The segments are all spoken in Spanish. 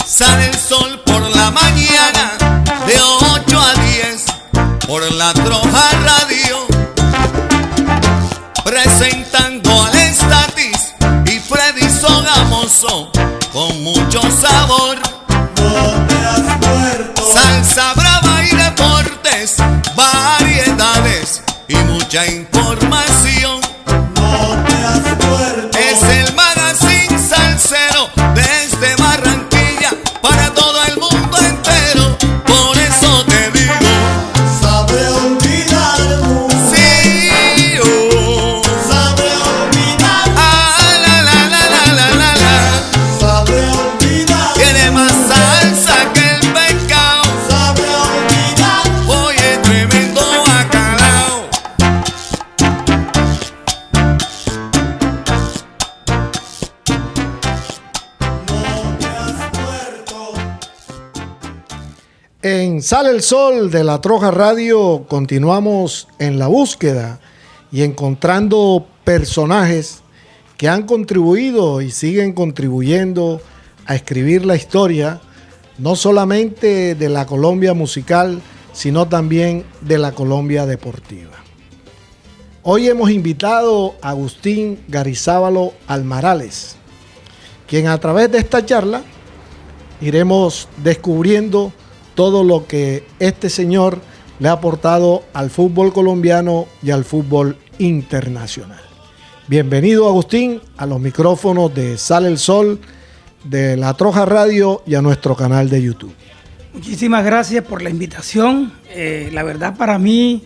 Sale el sol por la mañana de 8 a 10 por la Troja Radio, presentando al Estatis y Freddy Sogamoso con mucho sabor. No te has muerto. Salsa brava y deportes, variedades y mucha información. No te has muerto. Es el magazine salsero desde Barranquilla para todo el mundo entero. Por eso te digo, Sabe olvidar. sí, oh. Sabe olvidar. Ah, la, la, la, la, la, la, la. Sabe olvidar. Tiene más salsa que el pescado. Sabe olvidar. Oye, tremendo bacalao. No te has muerto. En Sale el Sol de la Troja Radio continuamos en la búsqueda y encontrando personajes que han contribuido y siguen contribuyendo a escribir la historia, no solamente de la Colombia musical, sino también de la Colombia deportiva. Hoy hemos invitado a Agustín Garizábalo Almarales, quien a través de esta charla iremos descubriendo todo lo que este señor le ha aportado al fútbol colombiano y al fútbol internacional. Bienvenido, Agustín, a los micrófonos de Sale el Sol, de la Troja Radio y a nuestro canal de YouTube. Muchísimas gracias por la invitación. La verdad, para mí,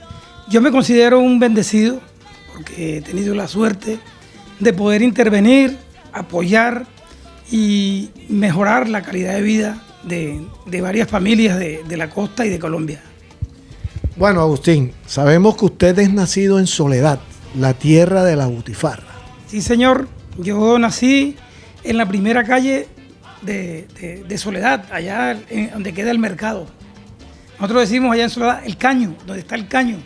yo me considero un bendecido porque he tenido la suerte de poder intervenir, apoyar y mejorar la calidad de vida de varias familias de la costa y de Colombia. Bueno, Agustín, sabemos que usted es nacido en Soledad, la tierra de la butifarra. Sí, señor. Yo nací en la primera calle de Soledad, allá donde queda el mercado. Nosotros decimos allá en Soledad el caño, donde está el caño,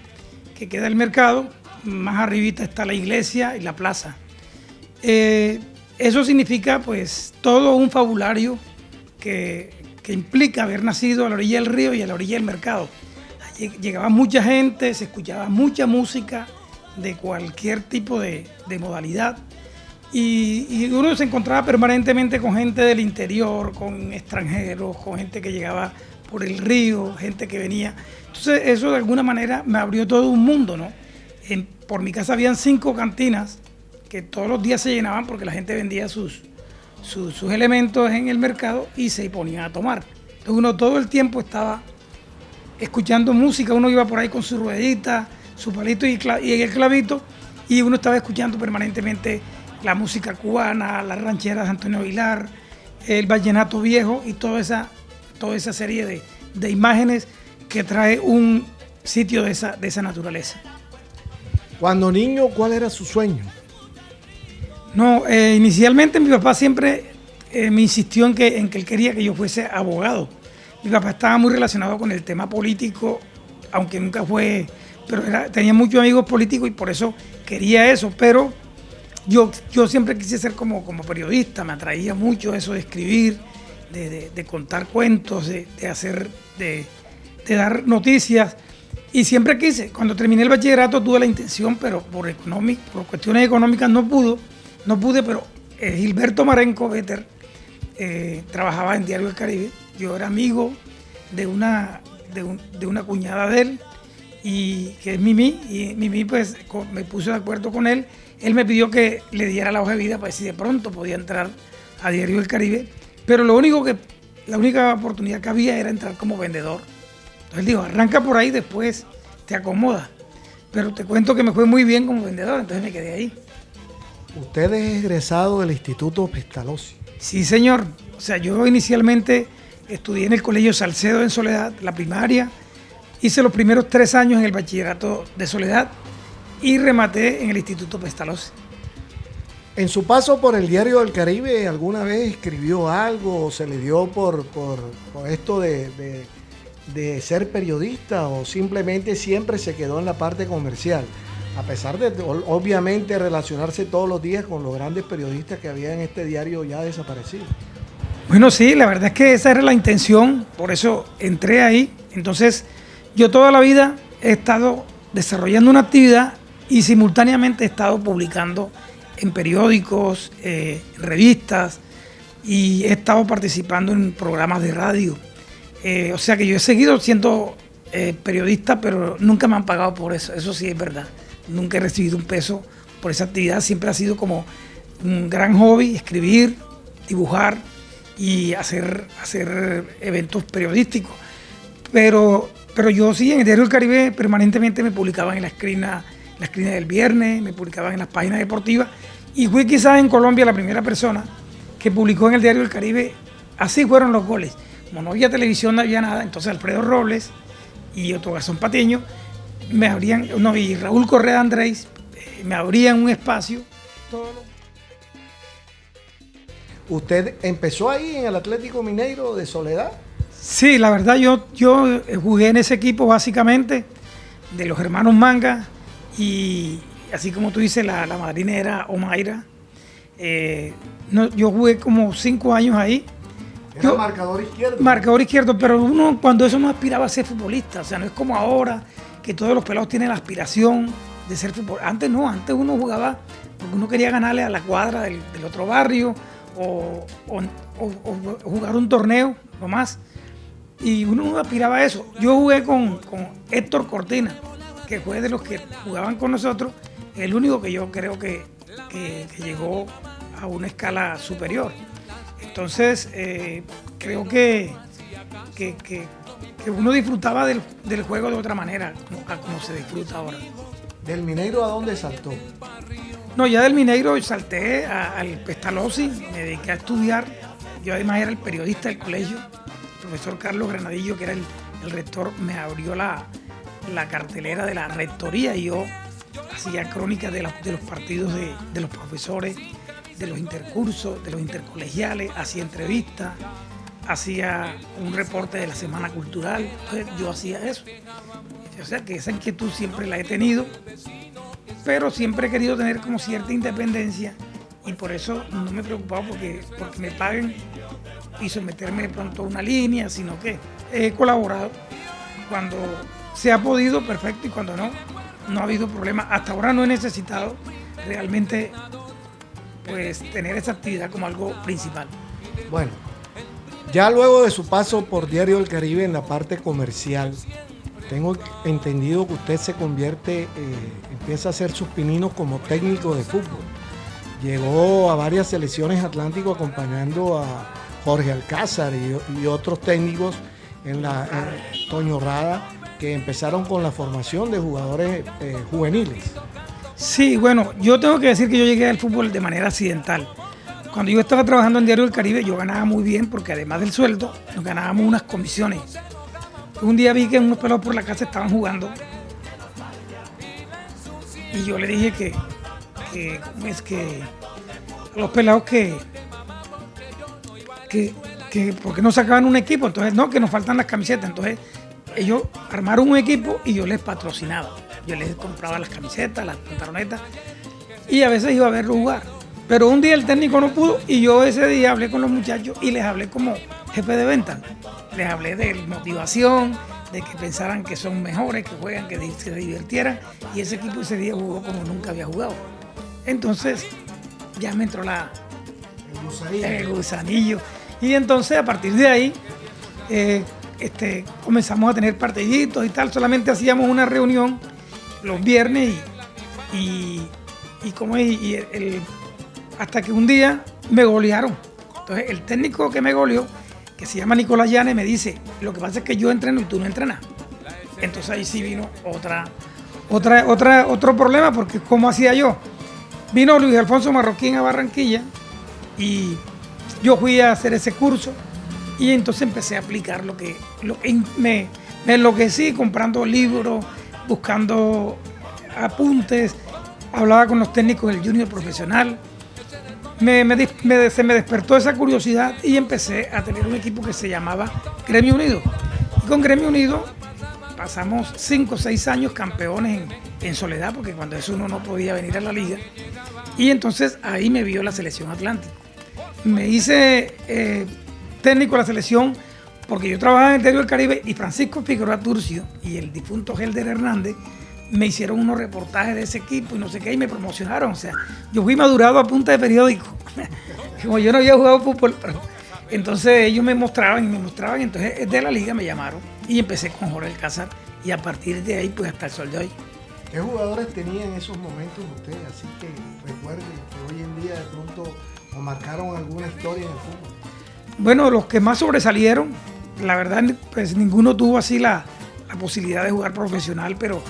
que queda el mercado. Más arribita está la iglesia y la plaza. Eso significa pues todo un fabulario que implica haber nacido a la orilla del río y a la orilla del mercado. Llegaba mucha gente, se escuchaba mucha música de cualquier tipo de modalidad y uno se encontraba permanentemente con gente del interior, con extranjeros, con gente que llegaba por el río, gente que venía. Entonces eso de alguna manera me abrió todo un mundo, ¿no? Por mi casa habían 5 cantinas que todos los días se llenaban porque la gente vendía sus elementos en el mercado y se ponían a tomar. Entonces uno todo el tiempo estaba escuchando música, uno iba por ahí con su ruedita, su palito y el clavito, y uno estaba escuchando permanentemente la música cubana, las rancheras de Antonio Aguilar, el vallenato viejo y toda esa serie de imágenes que trae un sitio de esa naturaleza. Cuando niño, ¿cuál era su sueño? No, inicialmente mi papá siempre me insistió en que él quería que yo fuese abogado. Mi papá estaba muy relacionado con el tema político, aunque nunca fue, pero tenía muchos amigos políticos y por eso quería eso, pero yo siempre quise ser como periodista, me atraía mucho eso de escribir, de contar cuentos, de dar noticias, y siempre quise. Cuando terminé el bachillerato tuve la intención, pero por cuestiones económicas no pude, pero Gilberto Marenco Vetter trabajaba en Diario del Caribe. Yo era amigo de una cuñada de él, y que es Mimi, y Mimi pues me puse de acuerdo con él. Él me pidió que le diera la hoja de vida para ver si de pronto podía entrar a Diario del Caribe, pero la única oportunidad que había era entrar como vendedor. Entonces él dijo, arranca por ahí, después te acomoda. Pero te cuento que me fue muy bien como vendedor, entonces me quedé ahí. Usted es egresado del Instituto Pestalozzi. Sí, señor. O sea, yo inicialmente estudié en el Colegio Salcedo en Soledad, la primaria. Hice los primeros 3 años en el bachillerato de Soledad y rematé en el Instituto Pestalozzi. En su paso por el Diario del Caribe, ¿alguna vez escribió algo o se le dio por esto de ser periodista, o simplemente siempre se quedó en la parte comercial? A pesar de, obviamente, relacionarse todos los días con los grandes periodistas que había en este diario ya desaparecido. Bueno, sí, la verdad es que esa era la intención, por eso entré ahí. Entonces, yo toda la vida he estado desarrollando una actividad y simultáneamente he estado publicando en periódicos, en revistas, y he estado participando en programas de radio. O sea que yo he seguido siendo periodista, pero nunca me han pagado por eso sí es verdad. Nunca he recibido un peso por esa actividad, siempre ha sido como un gran hobby, escribir, dibujar y hacer eventos periodísticos. Pero yo sí, en el Diario del Caribe permanentemente me publicaban en la esquina del viernes, me publicaban en las páginas deportivas, y fui quizás en Colombia la primera persona que publicó en el Diario del Caribe. Así fueron los goles. Como no había televisión, no había nada, entonces Alfredo Robles y Otto Garzón Patiño y Raúl Correa Andrés me abrían un espacio. ¿Usted empezó ahí en el Atlético Mineiro de Soledad? Sí, la verdad yo jugué en ese equipo básicamente de los hermanos Manga, y así como tú dices, la madrina era Omaira. Yo jugué como 5 años ahí. Era marcador izquierdo. Marcador izquierdo, pero uno cuando eso no aspiraba a ser futbolista, o sea, no es como ahora que todos los pelados tienen la aspiración de ser futbolista. Antes no, antes uno jugaba porque uno quería ganarle a la cuadra del otro barrio o jugar un torneo, no más. Y uno no aspiraba a eso. Yo jugué con Héctor Cortina, que fue de los que jugaban con nosotros, el único que yo creo que llegó a una escala superior. Entonces, creo que uno disfrutaba del juego de otra manera, como se disfruta ahora. ¿Del Mineiro a dónde saltó? No, ya del Mineiro salté al Pestalozzi, me dediqué a estudiar. Yo además era el periodista del colegio. El profesor Carlos Granadillo, que era el rector, me abrió la cartelera de la rectoría, y yo hacía crónicas de los partidos de los profesores, de los intercursos, de los intercolegiales, hacía entrevistas, hacía un reporte de la Semana Cultural. Entonces yo hacía eso. O sea que esa inquietud siempre la he tenido, pero siempre he querido tener como cierta independencia, y por eso no me he preocupado porque me paguen y someterme de pronto a una línea, sino que he colaborado cuando se ha podido, perfecto, y cuando no ha habido problema. Hasta ahora no he necesitado realmente pues tener esa actividad como algo principal. Bueno, ya luego de su paso por Diario del Caribe en la parte comercial, tengo entendido que usted se convierte, empieza a hacer sus pininos como técnico de fútbol. Llegó a varias selecciones Atlántico acompañando a Jorge Alcázar y otros técnicos en Toño Rada, que empezaron con la formación de jugadores juveniles. Sí, bueno, yo tengo que decir que yo llegué al fútbol de manera accidental. Cuando yo estaba trabajando en Diario del Caribe, yo ganaba muy bien, porque además del sueldo, nos ganábamos unas comisiones. Un día vi que unos pelados por la casa estaban jugando, y yo le dije que los pelados que ¿por qué no sacaban un equipo? Entonces, no, que nos faltan las camisetas. Entonces, ellos armaron un equipo y yo les patrocinaba. Yo les compraba las camisetas, las pantalonetas, y a veces iba a verlos jugar. Pero un día el técnico no pudo, y yo ese día hablé con los muchachos y les hablé como jefe de venta. Les hablé de motivación, de que pensaran que son mejores, que juegan, que se divirtieran, y ese equipo ese día jugó como nunca había jugado. Entonces, ya me entró el gusanillo. Y entonces, a partir de ahí, comenzamos a tener partiditos y tal. Solamente hacíamos una reunión los viernes hasta que un día me golearon. Entonces, el técnico que me goleó, que se llama Nicolás Llanes, me dice: lo que pasa es que yo entreno y tú no entrenas. Entonces ahí sí vino otro problema, porque ¿cómo hacía yo? Vino Luis Alfonso Marroquín a Barranquilla, y yo fui a hacer ese curso, y entonces empecé a aplicar me enloquecí comprando libros, buscando apuntes, hablaba con los técnicos del junior profesional. Se me despertó esa curiosidad, y empecé a tener un equipo que se llamaba Gremio Unido. Y con Gremio Unido pasamos 5 o 6 años campeones en Soledad, porque cuando eso uno no podía venir a la liga. Y entonces ahí me vio la selección Atlántico. Me hice técnico de la selección, porque yo trabajaba en el Diario del Caribe y Francisco Figueroa Turcio y el difunto Helder Hernández me hicieron unos reportajes de ese equipo y no sé qué, y me promocionaron. O sea, yo fui madurado a punta de periódico. Como yo no había jugado fútbol, pero entonces ellos me mostraban, entonces de la liga me llamaron y empecé con Jorge Alcázar y a partir de ahí pues hasta el sol de hoy. ¿Qué jugadores tenía en esos momentos usted? Así que recuerden que hoy en día de pronto o marcaron alguna historia en el fútbol. Bueno, los que más sobresalieron, la verdad pues ninguno tuvo así la posibilidad de jugar profesional, pero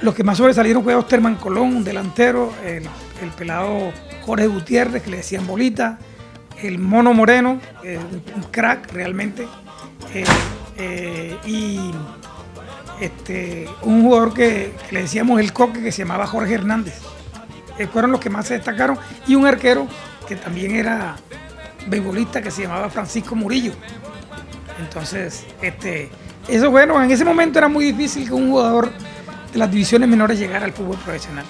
los que más sobresalieron fue Osterman Colón, un delantero, el pelado Jorge Gutiérrez, que le decían Bolita, el Mono Moreno, un crack realmente, y un jugador que le decíamos el Coque, que se llamaba Jorge Hernández. Fueron los que más se destacaron, y un arquero que también era beisbolista, que se llamaba Francisco Murillo. Entonces, eso bueno, en ese momento era muy difícil que un jugador de las divisiones menores llegara al fútbol profesional.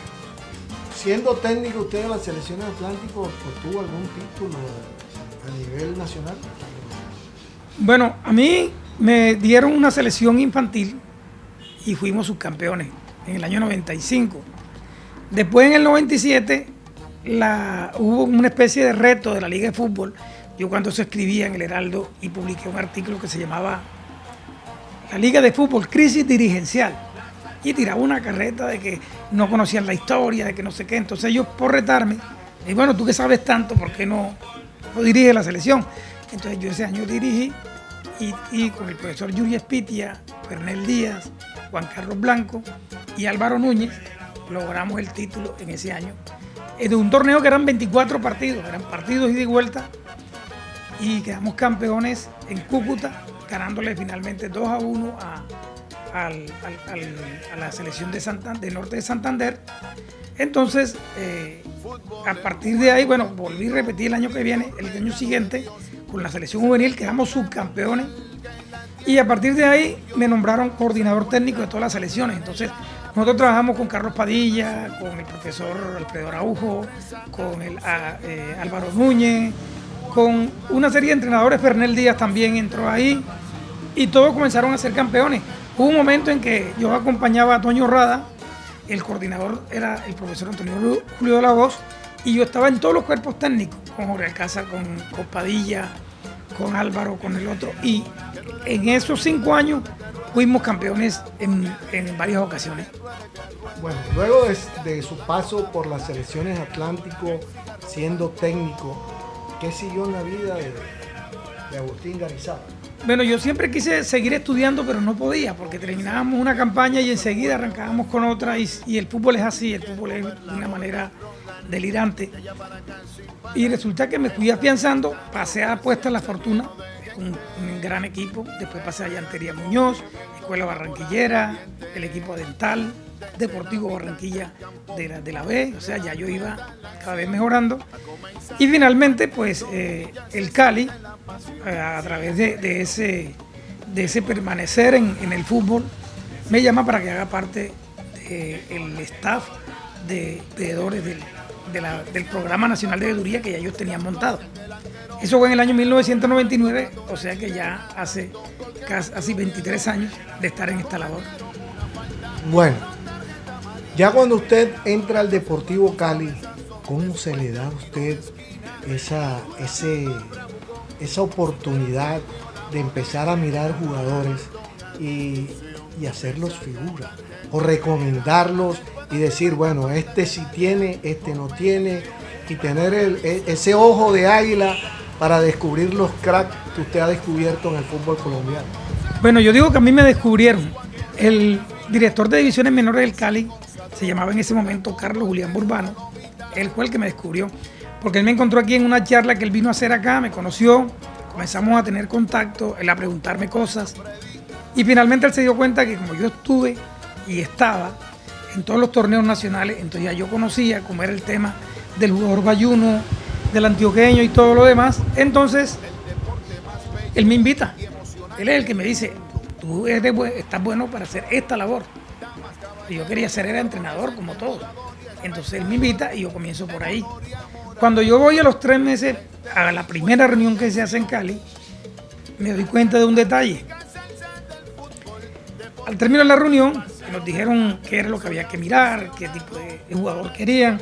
Siendo técnico usted de la selección de Atlántico, ¿obtuvo algún título a nivel nacional? Bueno, a mí me dieron una selección infantil y fuimos subcampeones en el año 95. Después en el 97 hubo una especie de reto de la Liga de Fútbol. Yo cuando se escribía en el Heraldo y publiqué un artículo que se llamaba La Liga de Fútbol, crisis dirigencial. Y tiraba una carreta de que no conocían la historia, de que no sé qué. Entonces ellos, por retarme, y bueno, tú que sabes tanto, ¿por qué no diriges la selección? Entonces yo ese año dirigí y con el profesor Yuri Espitia, Fernel Díaz, Juan Carlos Blanco y Álvaro Núñez logramos el título en ese año. De un torneo que eran 24 partidos, eran partidos ida y vuelta, y quedamos campeones en Cúcuta, ganándole finalmente 2-1 a la selección de Norte de Santander. Entonces, a partir de ahí, bueno, volví a repetir el año que viene, el año siguiente, con la selección juvenil, quedamos subcampeones. Y a partir de ahí me nombraron coordinador técnico de todas las selecciones. Entonces, nosotros trabajamos con Carlos Padilla, con el profesor Alfredo Araujo, con el Álvaro Núñez, con una serie de entrenadores. Fernel Díaz también entró ahí y todos comenzaron a ser campeones. Hubo un momento en que yo acompañaba a Toño Rada, el coordinador era el profesor Antonio Julio de la Voz, y yo estaba en todos los cuerpos técnicos, con Jorge Alcázar, con Padilla, con Álvaro, con el otro, y en esos 5 años fuimos campeones en varias ocasiones. Bueno, luego de su paso por las selecciones Atlántico, siendo técnico, ¿qué siguió en la vida de Agustín Garizá? Bueno, yo siempre quise seguir estudiando, pero no podía, porque terminábamos una campaña y enseguida arrancábamos con otra, y el fútbol es así, el fútbol es de una manera delirante. Y resulta que me fui afianzando, pasé a Apuestas La Fortuna, un gran equipo, después pasé a Llantería Muñoz, Escuela Barranquillera, el equipo dental, Deportivo Barranquilla de la B, o sea, ya yo iba cada vez mejorando. Y finalmente, pues, el Cali, a través de ese permanecer en el fútbol, me llama para que haga parte del staff de veedores del Programa Nacional de Veeduría que ya ellos tenían montado. Eso fue en el año 1999, o sea que ya hace casi 23 años de estar en esta labor. Bueno, ya cuando usted entra al Deportivo Cali, ¿cómo se le da a usted esa oportunidad de empezar a mirar jugadores y hacerlos figura? O recomendarlos y decir, bueno, este sí tiene, este no tiene, y tener ese ojo de águila para descubrir los cracks que usted ha descubierto en el fútbol colombiano. Bueno, yo digo que a mí me descubrieron. El director de divisiones menores del Cali se llamaba en ese momento Carlos Julián Burbano. Él fue el que me descubrió, porque él me encontró aquí en una charla que él vino a hacer acá, me conoció, comenzamos a tener contacto, él a preguntarme cosas, y finalmente él se dio cuenta que como yo estuve y estaba en todos los torneos nacionales, entonces ya yo conocía cómo era el tema del jugador bayuno, del antioqueño y todo lo demás. Entonces él me invita, él es el que me dice, tú estás bueno para hacer esta labor. Y yo quería ser entrenador como todos. Entonces él me invita y yo comienzo por ahí. Cuando yo voy a los 3 meses a la primera reunión que se hace en Cali, me doy cuenta de un detalle. Al término de la reunión, nos dijeron qué era lo que había que mirar, qué tipo de jugador querían.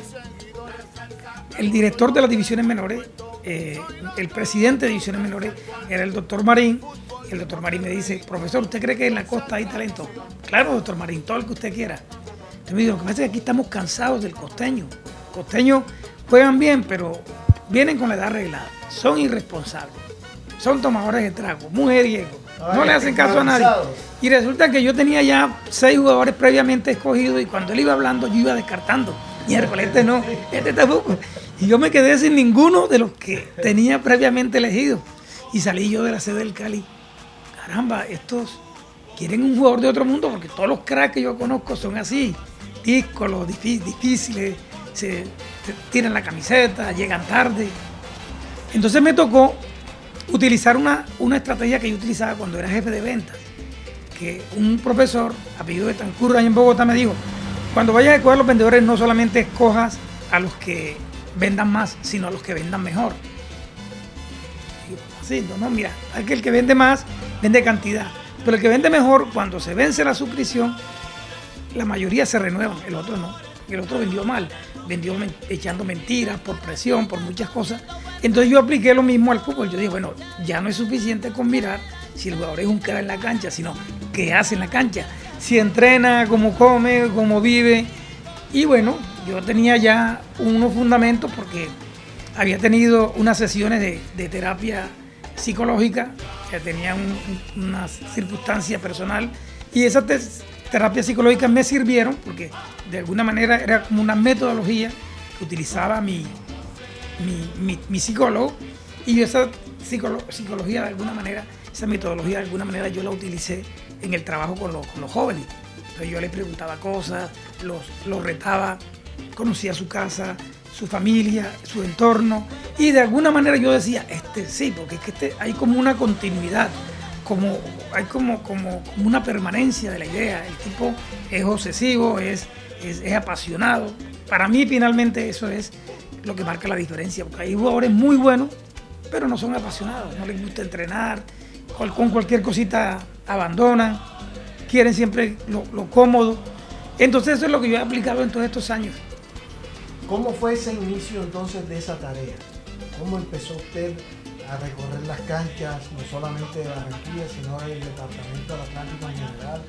El director de las divisiones menores, el presidente de divisiones menores, era el doctor Marín. Y el doctor Marín me dice, profesor, ¿usted cree que en la costa hay talento? Claro, doctor Marín, todo el que usted quiera. Entonces me dijo, lo que pasa es que aquí estamos cansados del costeño. Los costeños juegan bien, pero vienen con la edad arreglada. Son irresponsables. Son tomadores de trago, mujeriegos. No le hacen caso a nadie. Y resulta que yo tenía ya 6 jugadores previamente escogidos y cuando él iba hablando yo iba descartando. Miércoles, este no, este tampoco. Y yo me quedé sin ninguno de los que tenía previamente elegidos. Y salí yo de la sede del Cali. Caramba, estos quieren un jugador de otro mundo porque todos los cracks que yo conozco son así. Díscolos, difíciles, se tiran la camiseta, llegan tarde. Entonces me tocó utilizar una estrategia que yo utilizaba cuando era jefe de ventas, que un profesor, apellido de Tancurra, allá en Bogotá, me dijo, cuando vayas a escoger a los vendedores, no solamente escojas a los que vendan más, sino a los que vendan mejor. Y yo, así, no, mira, aquel que vende más, vende cantidad, pero el que vende mejor, cuando se vence la suscripción, la mayoría se renuevan, el otro no. El otro vendió mal, vendió echando mentiras, por presión, por muchas cosas. Entonces yo apliqué lo mismo al fútbol. Yo dije, bueno, ya no es suficiente con mirar si el jugador es un cara en la cancha, sino qué hace en la cancha. Si entrena, cómo come, cómo vive. Y bueno, yo tenía ya unos fundamentos porque había tenido unas sesiones de terapia psicológica, que tenía una circunstancia personal. Y esas terapias psicológicas me sirvieron porque de alguna manera era como una metodología que utilizaba mi psicólogo y esa psicología de alguna manera, esa metodología de alguna manera yo la utilicé en el trabajo con los jóvenes. Entonces yo les preguntaba cosas, los retaba, conocía su casa, su familia, su entorno y de alguna manera yo decía, sí, porque es que hay como una continuidad. Hay como una permanencia de la idea. El tipo es obsesivo, es apasionado. Para mí finalmente eso es lo que marca la diferencia, porque hay jugadores muy buenos, pero no son apasionados, no les gusta entrenar, con cualquier cosita abandonan, quieren siempre lo cómodo. Entonces eso es lo que yo he aplicado en todos estos años. ¿Cómo fue ese inicio entonces de esa tarea? ¿Cómo empezó usted a recorrer las canchas, no solamente de Barranquilla, sino del departamento del Atlántico en general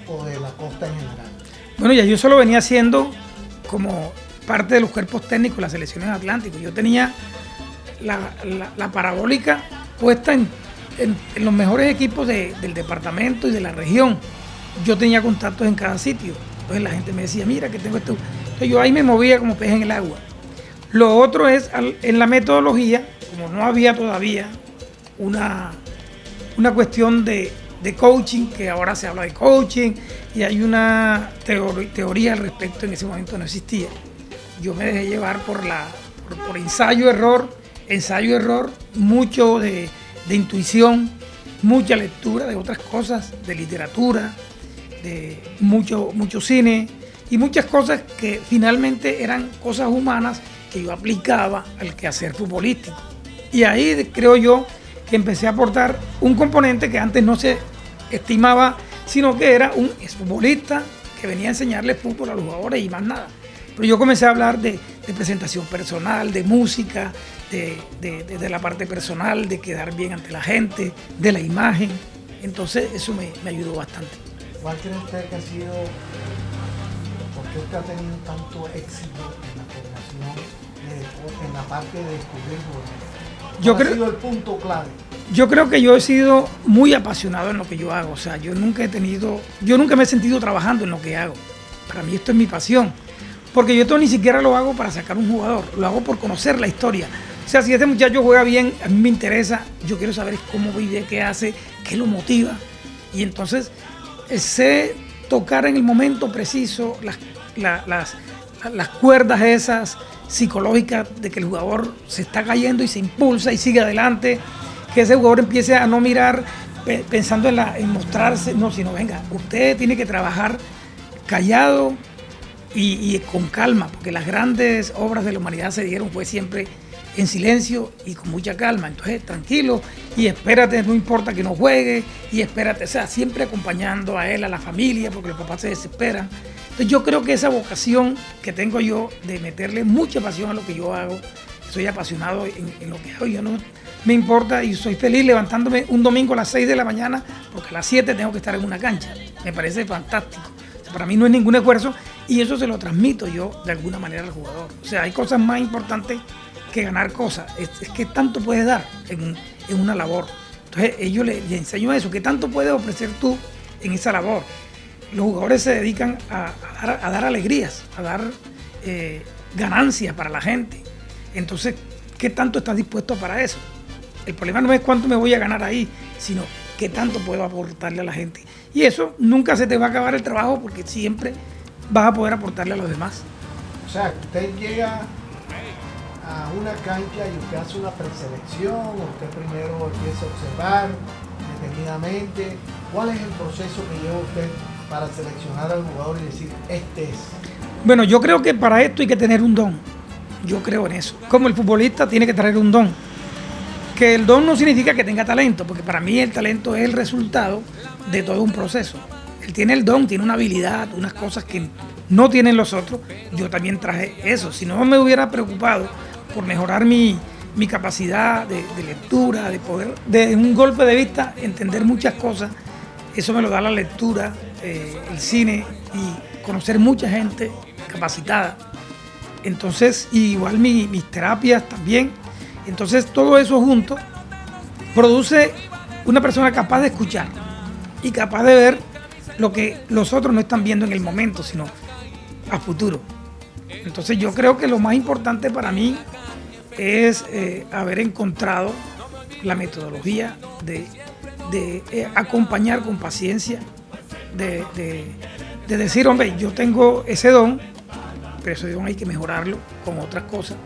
o de la costa en general? Bueno, ya yo solo venía haciendo como parte de los cuerpos técnicos de las selecciones de Atlántico. Yo tenía la parabólica puesta en los mejores equipos del departamento y de la región. Yo tenía contactos en cada sitio. Entonces la gente me decía, mira que tengo esto. Entonces yo ahí me movía como pez en el agua. Lo otro es en la metodología, como no había todavía una cuestión de coaching, que ahora se habla de coaching, y hay una teoría al respecto, en ese momento no existía. Yo me dejé llevar por ensayo-error, mucho de intuición, mucha lectura de otras cosas, de literatura, de mucho cine, y muchas cosas que finalmente eran cosas humanas que yo aplicaba al quehacer futbolístico. Y ahí creo yo que empecé a aportar un componente que antes no se estimaba, sino que era un exfutbolista que venía a enseñarle fútbol a los jugadores y más nada. Pero yo comencé a hablar de presentación personal, de música, de la parte personal, de quedar bien ante la gente, de la imagen. Entonces eso me ayudó bastante. ¿Cuál cree usted que ha sido, por qué usted ha tenido tanto éxito en la federación, en la parte de descubrir jugadores? ¿Cuál ha sido el punto clave? Yo creo que yo he sido muy apasionado en lo que yo hago. O sea, yo nunca me he sentido trabajando en lo que hago. Para mí esto es mi pasión. Porque yo esto ni siquiera lo hago para sacar un jugador, lo hago por conocer la historia. O sea, si este muchacho juega bien, a mí me interesa, yo quiero saber cómo vive, qué hace, qué lo motiva. Y entonces sé tocar en el momento preciso las cuerdas esas psicológicas de que el jugador se está cayendo y se impulsa y sigue adelante, que ese jugador empiece a no mirar pensando en mostrarse, no, sino venga, usted tiene que trabajar callado y con calma, porque las grandes obras de la humanidad se dieron fue siempre en silencio y con mucha calma. Entonces, tranquilo y espérate, no importa que no juegue, y espérate, o sea, siempre acompañando a él, a la familia, porque los papás se desesperan. Entonces, yo creo que esa vocación que tengo yo de meterle mucha pasión a lo que yo hago, soy apasionado en lo que hago, yo no me importa y soy feliz levantándome un domingo a las 6 de la mañana, porque a las 7 tengo que estar en una cancha. Me parece fantástico. O sea, para mí no es ningún esfuerzo y eso se lo transmito yo de alguna manera al jugador. O sea, hay cosas más importantes que ganar cosas. Es que tanto puedes dar en una labor. Entonces, ellos les enseño eso, que tanto puedes ofrecer tú en esa labor. Los jugadores se dedican a dar alegrías, a dar ganancias para la gente. Entonces, ¿qué tanto estás dispuesto para eso? El problema no es cuánto me voy a ganar ahí, sino qué tanto puedo aportarle a la gente. Y eso nunca se te va a acabar el trabajo porque siempre vas a poder aportarle a los demás. O sea, usted llega a una cancha y usted hace una preselección, usted primero empieza a observar detenidamente. ¿Cuál es el proceso que lleva usted para seleccionar al jugador y decir, este es? Bueno, yo creo que para esto hay que tener un don. Yo creo en eso. Como el futbolista tiene que traer un don. Que el don no significa que tenga talento, porque para mí el talento es el resultado de todo un proceso. Él tiene el don, tiene una habilidad, unas cosas que no tienen los otros. Yo también traje eso. Si no me hubiera preocupado por mejorar mi capacidad de lectura, de poder, de un golpe de vista, entender muchas cosas, eso me lo da la lectura, el cine y conocer mucha gente capacitada. Entonces, igual mis terapias también. Entonces, todo eso junto produce una persona capaz de escuchar y capaz de ver lo que los otros no están viendo en el momento, sino a futuro. Entonces, yo creo que lo más importante para mí es haber encontrado la metodología de acompañar con paciencia, de decir, hombre, yo tengo ese don, pero ese don hay que mejorarlo con otras cosas,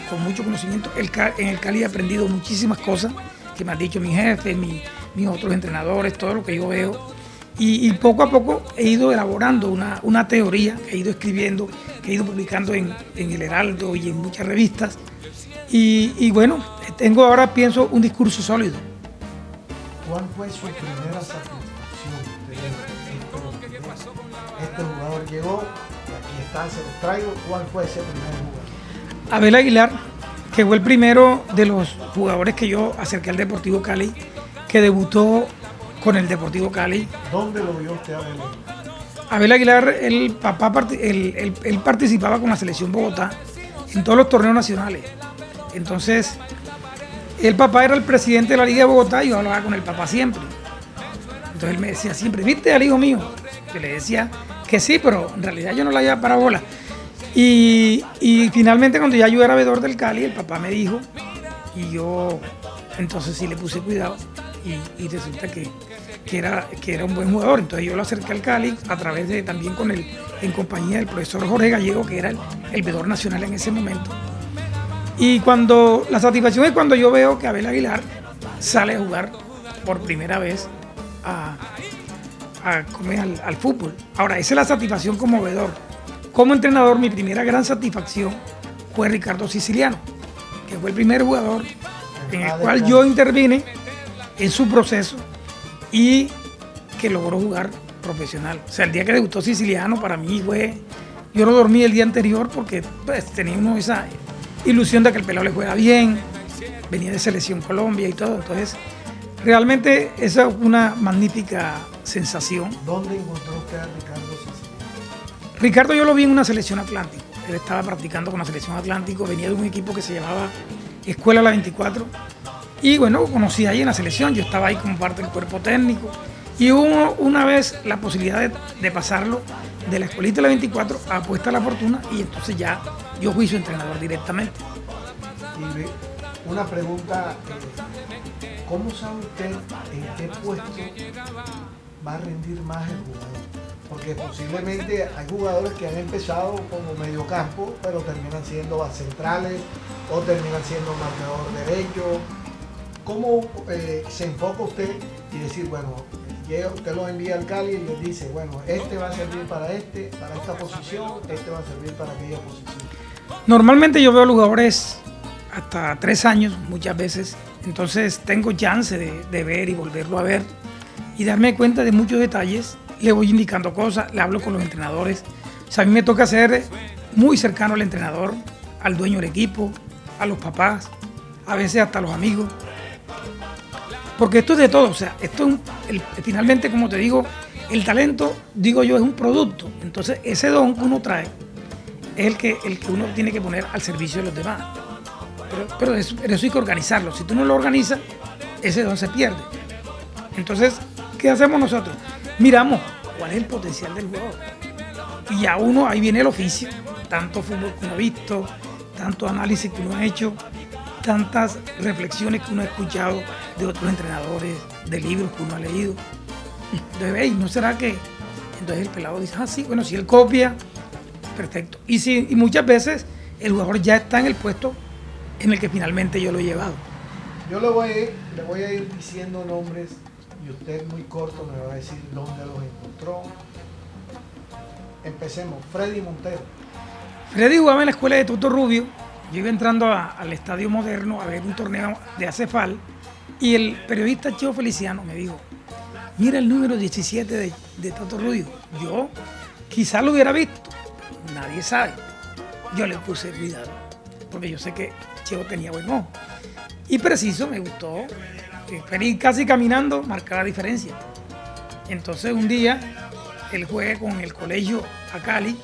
con mucho conocimiento. En el Cali he aprendido muchísimas cosas que me han dicho mis jefes, mis otros entrenadores, todo lo que yo veo. Y poco a poco he ido elaborando una teoría que he ido escribiendo, que he ido publicando en El Heraldo y en muchas revistas. Y bueno, tengo ahora, pienso, un discurso sólido. ¿Cuál fue su primera satisfacción? Este jugador llegó, y aquí está, se los traigo. ¿Cuál fue ese primer jugador? Abel Aguilar, que fue el primero de los jugadores que yo acerqué al Deportivo Cali, que debutó con el Deportivo Cali. ¿Dónde lo vio usted a Abel Aguilar? Abel Aguilar, él participaba con la selección Bogotá en todos los torneos nacionales. Entonces, el papá era el presidente de la Liga de Bogotá y yo hablaba con el papá siempre. Entonces él me decía siempre, ¿viste al hijo mío? Yo le decía que sí, pero en realidad yo no la llevaba para bola. Y finalmente cuando ya yo era veedor del Cali, el papá me dijo, y yo entonces sí le puse cuidado y resulta que era un buen jugador. Entonces yo lo acerqué al Cali a través de también en compañía del profesor Jorge Gallego, que era el veedor nacional en ese momento. Y la satisfacción es cuando yo veo que Abel Aguilar sale a jugar por primera vez al fútbol. Ahora, esa es la satisfacción como veedor. Como entrenador, mi primera gran satisfacción fue Ricardo Siciliano, que fue el primer jugador en el cual yo intervine en su proceso y que logró jugar profesional. O sea, el día que debutó Siciliano para mí yo no dormí el día anterior porque pues, tenía uno esa ilusión de que el pelado le juega bien, venía de Selección Colombia y todo. Entonces, realmente esa es una magnífica sensación. ¿Dónde encontró usted a Ricardo Siciliano? Ricardo yo lo vi en una selección Atlántico. Él estaba practicando con la selección Atlántico, venía de un equipo que se llamaba Escuela La 24. Y bueno, conocí ahí en la selección, yo estaba ahí como parte del cuerpo técnico. Y hubo una vez la posibilidad de pasarlo de la Escuelita La 24 a Apuesta a la Fortuna y entonces ya yo fui su entrenador directamente. Y una pregunta, ¿cómo sabe usted en qué puesto va a rendir más el jugador? Porque posiblemente hay jugadores que han empezado como mediocampo, pero terminan siendo centrales o terminan siendo marcador derecho. ¿Cómo se enfoca usted y decir, bueno, usted lo envía al Cali y les dice, bueno, este va a servir para esta posición, este va a servir para aquella posición? Normalmente yo veo a los jugadores hasta 3 años muchas veces. Entonces tengo chance de ver y volverlo a ver y darme cuenta de muchos detalles. Le voy indicando cosas, le hablo con los entrenadores. O sea, a mí me toca ser muy cercano al entrenador, al dueño del equipo, a los papás, a veces hasta a los amigos. Porque esto es de todo, o sea, esto es finalmente, como te digo, el talento, digo yo, es un producto. Entonces, ese don que uno trae es el que uno tiene que poner al servicio de los demás. Pero eso hay que organizarlo. Si tú no lo organizas, ese don se pierde. Entonces, ¿qué hacemos nosotros? Miramos cuál es el potencial del jugador. Y ya ahí viene el oficio. Tanto fútbol que uno ha visto, tanto análisis que uno ha hecho, tantas reflexiones que uno ha escuchado de otros entrenadores, de libros que uno ha leído. Entonces, ¿no será que? Entonces el pelado dice, sí, bueno, si él copia, perfecto. Y muchas veces el jugador ya está en el puesto en el que finalmente yo lo he llevado. Yo le voy a ir diciendo nombres y usted muy corto me va a decir dónde los encontró. Empecemos. Freddy Montero. Freddy jugaba en la escuela de Toto Rubio. Yo iba entrando al Estadio Moderno a ver un torneo de ACEFAL y el periodista Cheo Feliciano me dijo, mira el número 17 de Toto Rubio. Yo quizás lo hubiera visto, nadie sabe. Yo le puse cuidado, porque yo sé que Cheo tenía buen ojo. Y preciso, me gustó. Feliz casi caminando, marcaba la diferencia. Entonces un día, él fue con el colegio a Cali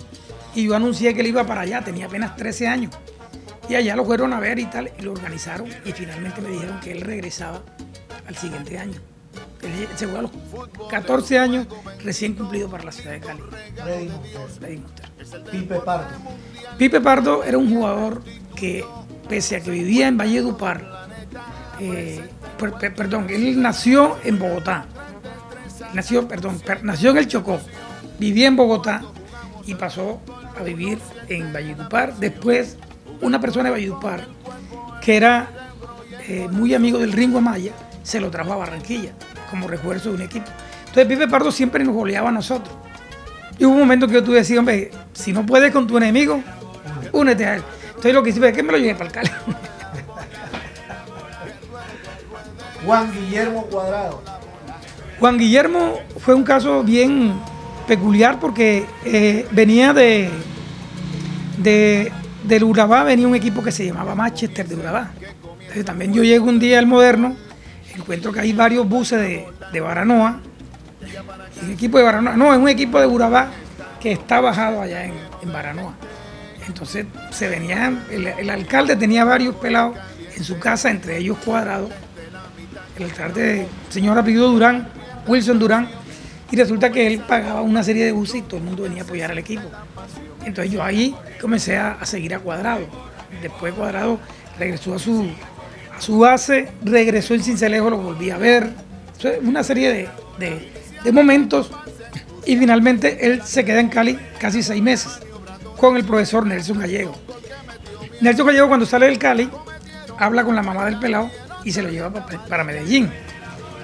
y yo anuncié que él iba para allá, tenía apenas 13 años. Y allá lo fueron a ver y tal, y lo organizaron y finalmente me dijeron que él regresaba al siguiente año. Él se fue a los 14 años recién cumplido para la ciudad de Cali. Freddy Montero. Pipe Pardo. Pipe Pardo era un jugador que, pese a que vivía en Valledupar, él nació en Bogotá. Nació en el Chocó, vivía en Bogotá y pasó a vivir en Valledupar. Después, una persona de Valledupar, que era muy amigo del Ringo Amaya, se lo trajo a Barranquilla como refuerzo de un equipo. Entonces Pipe Pardo siempre nos goleaba a nosotros. Y hubo un momento que yo tuve decía, hombre, si no puedes con tu enemigo, únete a él. Entonces lo que hice es que me lo llevé para el Cali. Juan Guillermo Cuadrado. Juan Guillermo fue un caso bien peculiar porque venía del Urabá, venía un equipo que se llamaba Manchester de Urabá. Entonces, también yo llego un día al Moderno, encuentro que hay varios buses de Baranoa. El equipo de Baranoa, no, es un equipo de Urabá que está bajado allá en Baranoa. Entonces se venían, el alcalde tenía varios pelados en su casa, entre ellos Cuadrado, el alcalde, señor apellido Durán, Wilson Durán, y resulta que él pagaba una serie de buses y todo el mundo venía a apoyar al equipo. Entonces yo ahí comencé a seguir a Cuadrado. Después Cuadrado regresó a su base, regresó en Sincelejo, lo volví a ver. Entonces, una serie de momentos y finalmente él se queda en Cali casi 6 meses con el profesor Nelson Gallego. Nelson Gallego cuando sale del Cali habla con la mamá del pelado y se lo lleva para Medellín.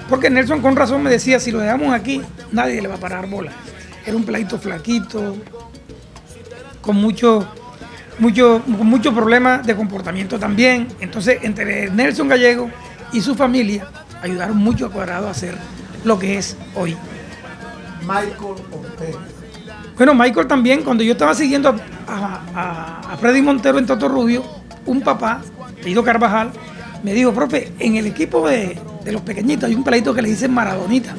Porque Nelson con razón me decía, si lo dejamos aquí, nadie le va a parar bola. Era un peladito flaquito, con mucho problema de comportamiento también. Entonces, entre Nelson Gallego y su familia, ayudaron mucho a Cuadrado a hacer lo que es hoy. Michael Ortega. Bueno, Michael también, cuando yo estaba siguiendo a Freddy Montero en Toto Rubio, un papá, apellido Carvajal, me dijo, profe, en el equipo de los pequeñitos hay un peladito que le dicen Maradonita.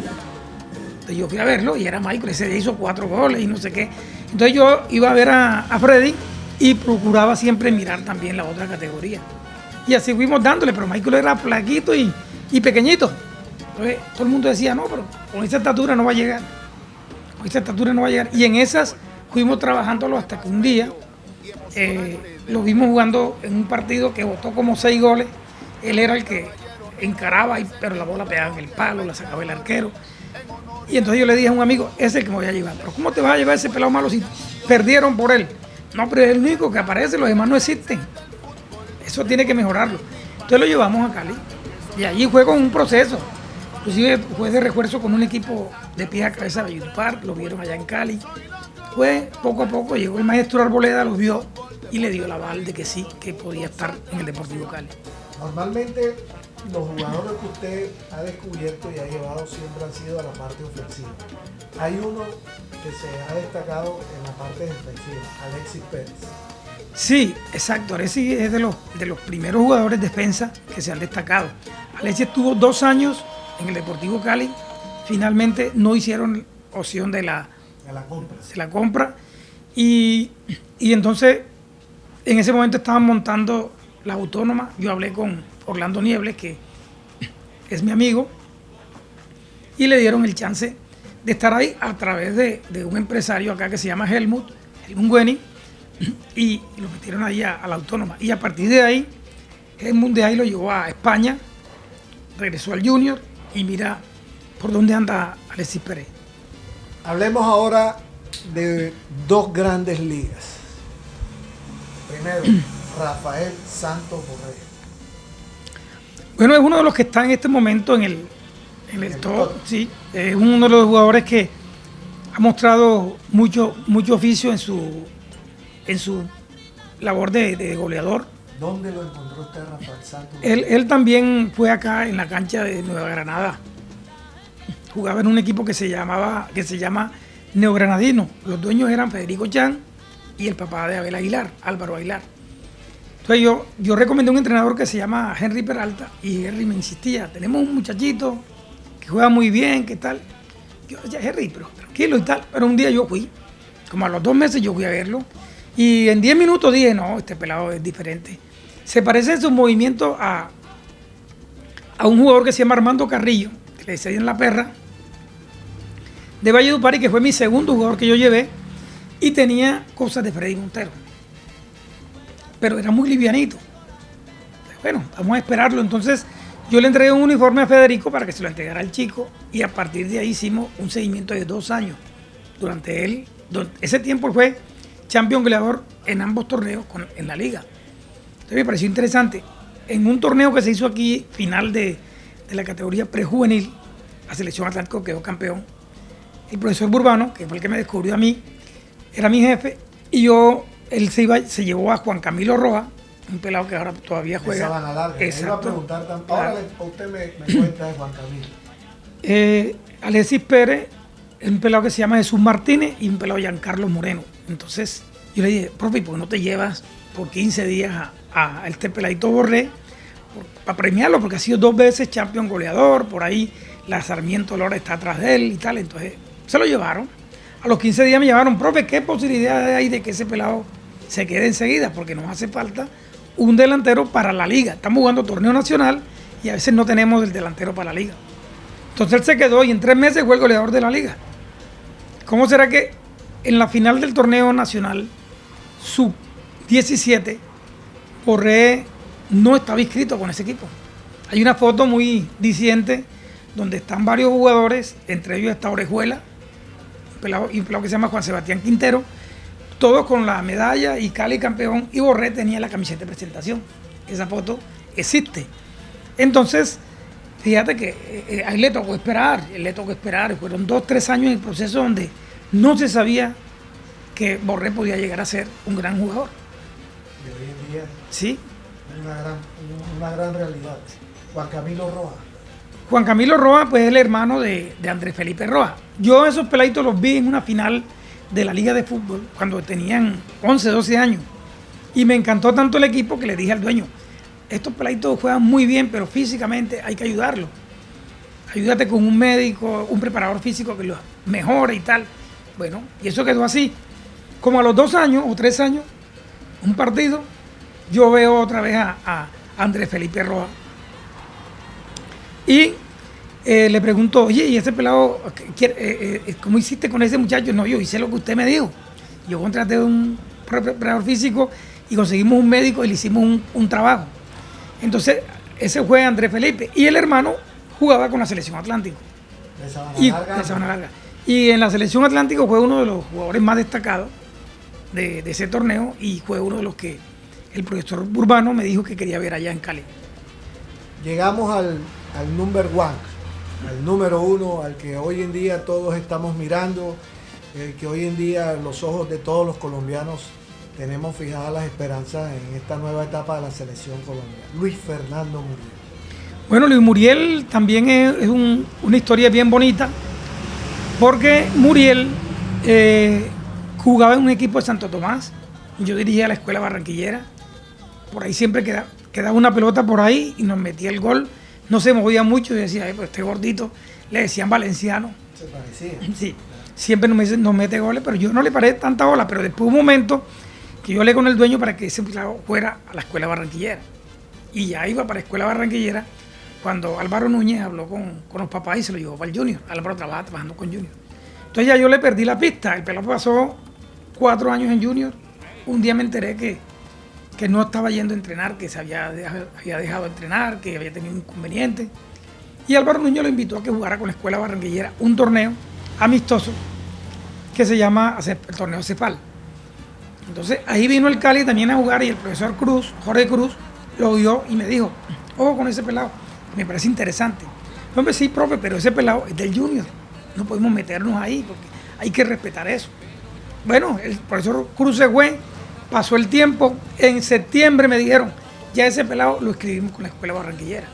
Entonces yo fui a verlo y era Michael, ese día hizo 4 goles y no sé qué. Entonces yo iba a ver a Freddy y procuraba siempre mirar también la otra categoría. Y así fuimos dándole, pero Michael era flaquito y pequeñito. Entonces todo el mundo decía, no, pero con esa estatura no va a llegar. Con esa estatura no va a llegar. Y en esas fuimos trabajándolo hasta que un día lo vimos jugando en un partido que botó como 6 goles. Él era el que encaraba, pero la bola pegaba en el palo, la sacaba el arquero. Y entonces yo le dije a un amigo, ese es el que me voy a llevar. Pero ¿cómo te vas a llevar ese pelado malo si perdieron por él? No, pero es el único que aparece, los demás no existen. Eso tiene que mejorarlo. Entonces lo llevamos a Cali. Y allí fue con un proceso. Inclusive fue de refuerzo con un equipo de pie a cabeza de Valledupar, lo vieron allá en Cali. Fue poco a poco, llegó el maestro Arboleda, los vio y le dio el aval de que sí, que podía estar en el Deportivo Cali. Normalmente los jugadores que usted ha descubierto y ha llevado siempre han sido a la parte ofensiva. Hay uno que se ha destacado en la parte defensiva, Alexis Pérez. Sí, exacto. Alexis es de los primeros jugadores defensa que se han destacado. Alexis estuvo 2 años en el Deportivo Cali. Finalmente no hicieron opción de la compra. Y entonces, en ese momento estaban montando la autónoma. Yo hablé con Orlando Niebles, que es mi amigo, y le dieron el chance de estar ahí a través de un empresario acá que se llama Helmut Güeni, y lo metieron ahí a la autónoma. Y a partir de ahí, Helmut de ahí lo llevó a España, regresó al Junior y mira por dónde anda Alexis Pérez. Hablemos ahora de 2 grandes ligas. Primero, Rafael Santos Borré. Bueno, es uno de los que está en este momento en el top. Sí, es uno de los jugadores que ha mostrado mucho oficio en su labor de goleador. ¿Dónde lo encontró usted, Rafael Santos? Él también fue acá en la cancha de Nueva Granada. Jugaba en un equipo que se llama Neogranadino. Los dueños eran Federico Chan y el papá de Abel Aguilar, Álvaro Aguilar. Entonces yo recomendé a un entrenador que se llama Henry Peralta y Henry me insistía, tenemos un muchachito que juega muy bien, ¿qué tal? Yo decía, Henry, pero tranquilo y tal. Pero un día yo fui, como a los 2 meses yo fui a verlo y en 10 minutos dije, no, este pelado es diferente. Se parece en sus movimientos a un jugador que se llama Armando Carrillo, que le decía en La Perra, de Valledupar, que fue mi segundo jugador que yo llevé y tenía cosas de Freddy Montero. Pero era muy livianito. Bueno, vamos a esperarlo. Entonces yo le entregué un uniforme a Federico para que se lo entregara al chico y a partir de ahí hicimos un seguimiento de 2 años. Durante ese tiempo él fue campeón goleador en ambos torneos en la liga. Entonces me pareció interesante. En un torneo que se hizo aquí, final de la categoría prejuvenil, la selección Atlántico quedó campeón. El profesor Burbano, que fue el que me descubrió a mí, era mi jefe, y él se llevó a Juan Camilo Rojas, un pelado que ahora todavía juega. De Sabana Larga. Exacto. Me iba a preguntar también. Ahora usted me cuenta de Juan Camilo. Alexis Pérez, un pelado que se llama Jesús Martínez y un pelado Giancarlo Moreno. Entonces yo le dije, profe, ¿por qué no te llevas por 15 días a este peladito Borré para premiarlo? Porque ha sido 2 veces campeón goleador, por ahí la Sarmiento Lora está atrás de él y tal. Entonces se lo llevaron. A los 15 días me llamaron, profe, ¿qué posibilidad hay de que ese pelado se quede enseguida? Porque nos hace falta un delantero para la liga. Estamos jugando torneo nacional y a veces no tenemos el delantero para la liga. Entonces él se quedó y en 3 meses fue el goleador de la liga. ¿Cómo será que en la final del torneo nacional sub-17 Borré no estaba inscrito con ese equipo? Hay una foto muy diciente donde están varios jugadores, entre ellos está Orejuela, un pelado que se llama Juan Sebastián Quintero, todos con la medalla y Cali campeón, y Borré tenía la camiseta de presentación. Esa foto existe. Entonces, fíjate que a él le tocó esperar, fueron 2-3 años en el proceso donde no se sabía que Borré podía llegar a ser un gran jugador. Y hoy en día, ¿Sí? una gran realidad. Juan Camilo Rojas. Juan Camilo Rojas, pues es el hermano de Andrés Felipe Rojas. Yo esos peladitos los vi en una final de la Liga de Fútbol cuando tenían 11, 12 años. Y me encantó tanto el equipo que le dije al dueño, estos peladitos juegan muy bien, pero físicamente hay que ayudarlos. Ayúdate con un médico, un preparador físico que los mejore y tal. Bueno, y eso quedó así. Como a los 2 años o 3 años, un partido, yo veo otra vez a Andrés Felipe Rojas. Y le pregunto, oye, ¿y ese pelado, cómo hiciste con ese muchacho? No, yo hice lo que usted me dijo. Yo contraté a un preparador físico y conseguimos un médico y le hicimos un trabajo. Entonces, ese fue Andrés Felipe. Y el hermano jugaba con la selección Atlántico. De Sabana Larga. Y en la selección Atlántico fue uno de los jugadores más destacados de ese torneo y fue uno de los que el profesor Urbano me dijo que quería ver allá en Cali. Llegamos al number 1, al número 1, al que hoy en día todos estamos mirando, que hoy en día los ojos de todos los colombianos tenemos fijadas las esperanzas en esta nueva etapa de la selección colombiana? Luis Fernando Muriel. Bueno, Luis Muriel también es una historia bien bonita, porque Muriel jugaba en un equipo de Santo Tomás, yo dirigía la escuela barranquillera, por ahí siempre quedaba una pelota por ahí y nos metía el gol, no se movía mucho y decía, pues este gordito, le decían valenciano. Se parecía. Sí, siempre nos mete goles, pero yo no le paré tanta bola, pero después un momento que yo hablé con el dueño para que ese pelado fuera a la escuela barranquillera, y ya iba para la escuela barranquillera cuando Álvaro Núñez habló con los papás y se lo llevó para el Junior. Álvaro trabaja trabajando con Junior. Entonces ya yo le perdí la pista. El pelado pasó 4 años en Junior. Un día me enteré que no estaba yendo a entrenar, que se había dejado de entrenar, que había tenido un inconveniente. Y Álvaro Núñez lo invitó a que jugara con la escuela barranquillera un torneo amistoso que se llama el torneo Cepal. Entonces ahí vino el Cali también a jugar y el profesor Cruz, Jorge Cruz, lo vio y me dijo, ojo con ese pelado, me parece interesante. Hombre, sí, profe, pero ese pelado es del Junior, no podemos meternos ahí porque hay que respetar eso. Bueno, el profesor Cruz se fue, pasó el tiempo, en septiembre me dijeron, ya ese pelado lo escribimos con la escuela barranquillera.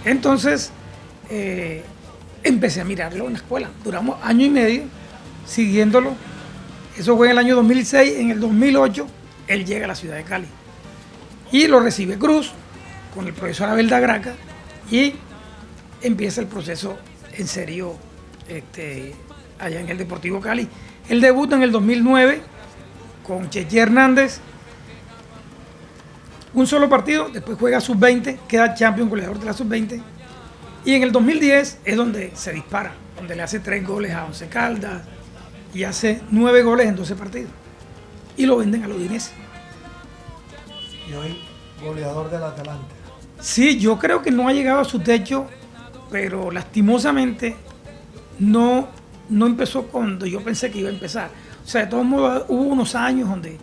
Entonces, empecé a mirarlo en la escuela, duramos 1 año y medio siguiéndolo. Eso fue en el año 2006, en el 2008 él llega a la ciudad de Cali y lo recibe Cruz con el profesor Abel da Graca y empieza el proceso en serio allá en el Deportivo Cali. Él debuta en el 2009 con Cheche Hernández, un solo partido, después juega sub-20, queda campeón goleador de la sub-20 y en el 2010 es donde se dispara, donde le hace 3 goles a Once Caldas y hace 9 goles en 12 partidos y lo venden a la Udinese. Y hoy goleador del Atalanta. Sí, yo creo que no ha llegado a su techo, pero lastimosamente no empezó cuando yo pensé que iba a empezar. O sea, de todos modos hubo unos años donde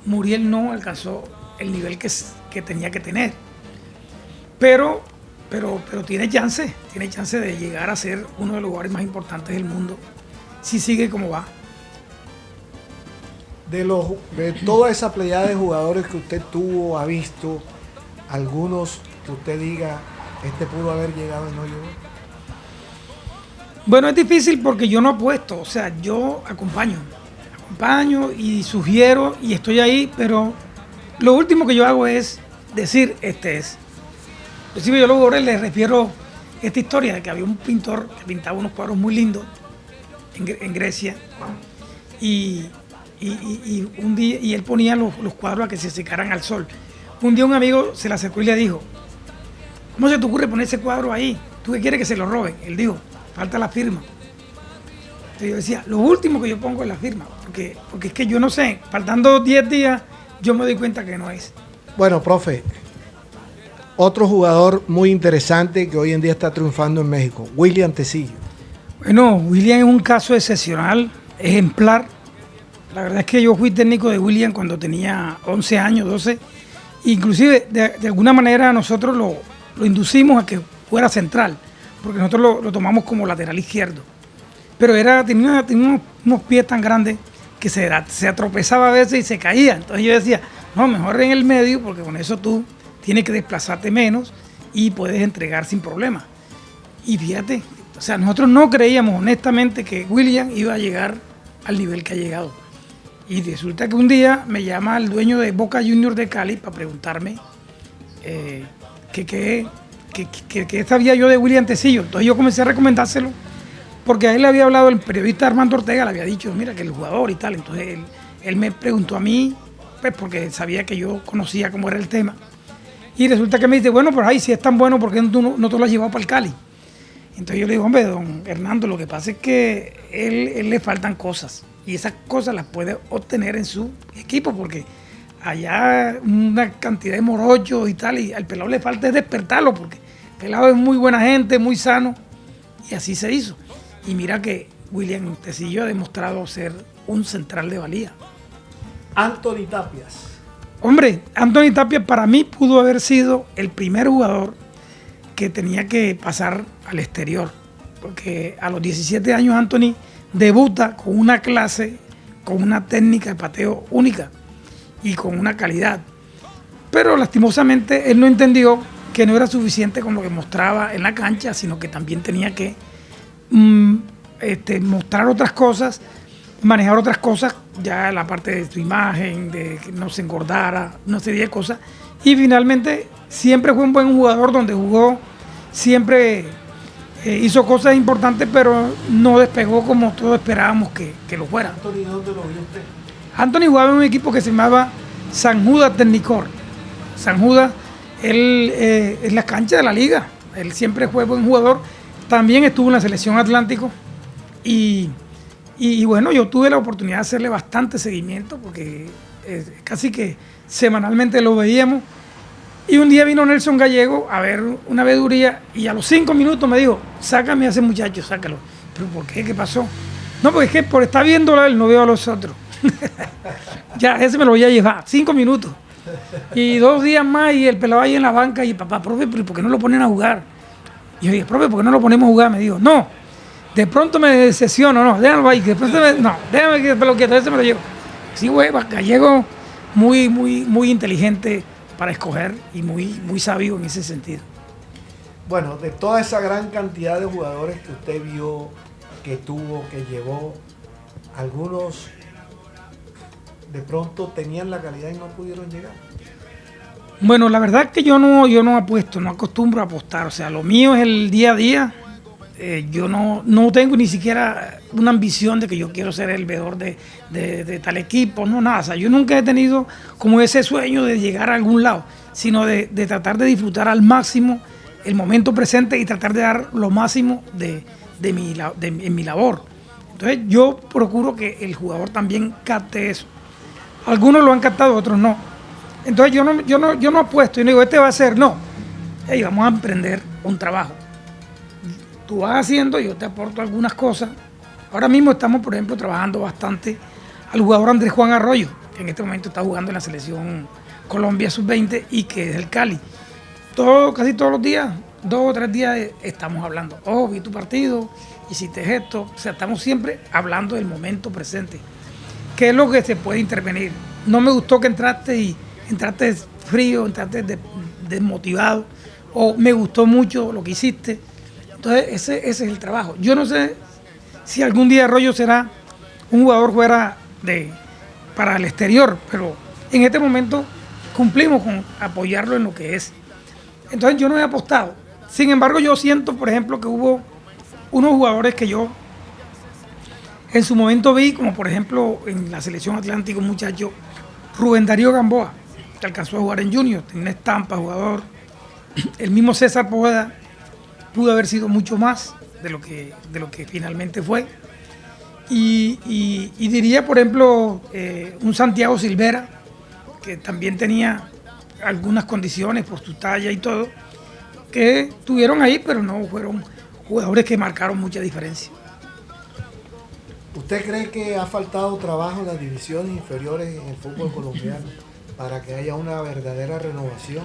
Muriel no alcanzó el nivel que tenía que tener. Pero tiene chance de llegar a ser uno de los jugadores más importantes del mundo si sigue como va. De toda esa plejada de jugadores que usted tuvo, ha visto, algunos que usted diga, este pudo haber llegado y no llegó. Bueno, es difícil porque yo no apuesto, o sea, yo acompaño y sugiero y estoy ahí, pero lo último que yo hago es decir, este es. Inclusive yo luego les refiero esta historia de que había un pintor que pintaba unos cuadros muy lindos en Grecia y un día y él ponía los cuadros a que se secaran al sol. Un día un amigo se le acercó y le dijo, ¿cómo se te ocurre poner ese cuadro ahí? ¿Tú qué quieres que se lo roben? Él dijo, falta la firma. Entonces yo decía, lo último que yo pongo es la firma, porque es que yo no sé, faltando 10 días yo me doy cuenta que no es. Bueno, profe, otro jugador muy interesante que hoy en día está triunfando en México, William Tecillo. Bueno, William es un caso excepcional, ejemplar. La verdad es que yo fui técnico de William cuando tenía 11 años, 12. Inclusive, de alguna manera nosotros lo inducimos a que fuera central, porque nosotros lo tomamos como lateral izquierdo. Pero tenía unos pies tan grandes que se atropezaba a veces y se caía. Entonces yo decía, no, mejor en el medio, porque con eso tú tienes que desplazarte menos y puedes entregar sin problema. Y fíjate, o sea, nosotros no creíamos honestamente que William iba a llegar al nivel que ha llegado. Y resulta que un día me llama el dueño de Boca Juniors de Cali para preguntarme qué sabía yo de William Tecillo. Entonces yo comencé a recomendárselo porque a él le había hablado el periodista Armando Ortega, le había dicho, mira, que el jugador y tal. Entonces él me preguntó a mí, pues porque sabía que yo conocía cómo era el tema. Y resulta que me dice, bueno, pero ahí si es tan bueno, ¿por qué no te lo has llevado para el Cali? Entonces yo le digo, hombre, don Hernando, lo que pasa es que él le faltan cosas. Y esas cosas las puede obtener en su equipo, porque allá una cantidad de morochos y tal, y al pelado le falta es despertarlo, porque el pelado es muy buena gente, muy sano, y así se hizo. Y mira que William Tecillo ha demostrado ser un central de valía. Anthony Tapias. Hombre, Anthony Tapias para mí pudo haber sido el primer jugador que tenía que pasar al exterior, porque a los 17 años Anthony debuta con una clase, con una técnica de pateo única. y con una calidad. Pero lastimosamente él no entendió que no era suficiente con lo que mostraba en la cancha, sino que también tenía que mostrar otras cosas, manejar otras cosas, ya la parte de su imagen, de que no se engordara, una serie de cosas. Y finalmente siempre fue un buen jugador, donde jugó, siempre hizo cosas importantes, pero no despegó como todos esperábamos que lo fuera. Anthony, ¿dónde lo vio usted? Anthony jugaba en un equipo que se llamaba San Judas Technicolor. San Judas, él es la cancha de la liga. Él siempre fue buen jugador. También estuvo en la selección Atlántico. Y bueno, yo tuve la oportunidad de hacerle bastante seguimiento, porque casi que semanalmente lo veíamos. Y un día vino Nelson Gallego a ver una veeduría y a los 5 minutos me dijo: sácame a ese muchacho, sácalo. ¿Pero por qué? ¿Qué pasó? No, porque es que por estar viéndolo a él no veo a los otros. Ya, ese me lo voy a llevar, 5 minutos. Y 2 días más y el pelado ahí en la banca y papá, profe, ¿pero por qué no lo ponen a jugar? Y yo dije: profe, ¿por qué no lo ponemos a jugar? Me dijo: no, de pronto me decepciono, no, déjalo ahí, déjame que lo quieto, ese me lo llevo. Sí, güey, Gallego muy inteligente para escoger y muy sabio en ese sentido. Bueno, de toda esa gran cantidad de jugadores que usted vio, que tuvo, que llevó, algunos de pronto tenían la calidad y no pudieron llegar. Bueno, la verdad es que yo no apuesto, no acostumbro a apostar. O sea, lo mío es el día a día. Yo no tengo ni siquiera una ambición de que yo quiero ser el veedor de tal equipo, no, nada. O sea, yo nunca he tenido como ese sueño de llegar a algún lado, sino de tratar de disfrutar al máximo el momento presente y tratar de dar lo máximo en mi labor. Entonces yo procuro que el jugador también capte eso. Algunos lo han captado, otros no. Entonces yo no apuesto y no digo, este va a ser, no. Hey, vamos a emprender un trabajo. Tú vas haciendo, yo te aporto algunas cosas. Ahora mismo estamos, por ejemplo, trabajando bastante al jugador Andrés Juan Arroyo, que en este momento está jugando en la selección Colombia Sub-20 y que es del Cali. Casi todos los días, 2 o 3 días estamos hablando. Oh, vi tu partido, hiciste esto. O sea, estamos siempre hablando del momento presente. ¿Qué es lo que se puede intervenir? No me gustó que entraste frío, entraste desmotivado, o me gustó mucho lo que hiciste. Entonces, ese es el trabajo. Yo no sé si algún día Arroyo será un jugador fuera para el exterior, pero en este momento cumplimos con apoyarlo en lo que es. Entonces, yo no he apostado. Sin embargo, yo siento, por ejemplo, que hubo unos jugadores que yo en su momento vi, como por ejemplo en la selección Atlántico, un muchacho, Rubén Darío Gamboa, que alcanzó a jugar en Junior, tenía una estampa, jugador. El mismo César Poveda pudo haber sido mucho más de lo que finalmente fue. Y diría, por ejemplo, un Santiago Silvera, que también tenía algunas condiciones por su talla y todo, que estuvieron ahí, pero no fueron jugadores que marcaron mucha diferencia. ¿Usted cree que ha faltado trabajo en las divisiones inferiores en el fútbol colombiano para que haya una verdadera renovación?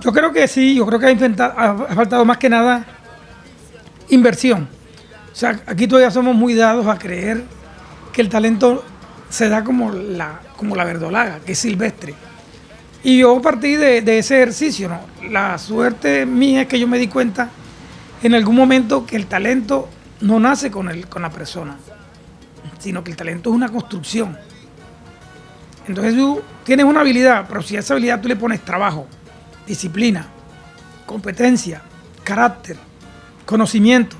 Yo creo que sí, yo creo que ha faltado más que nada inversión. O sea, aquí todavía somos muy dados a creer que el talento se da como la verdolaga, que es silvestre. Y yo partí de ese ejercicio, ¿no? La suerte mía es que yo me di cuenta en algún momento que el talento no nace con la persona, sino que el talento es una construcción. Entonces tú tienes una habilidad, pero si a esa habilidad tú le pones trabajo, disciplina, competencia, carácter, conocimiento,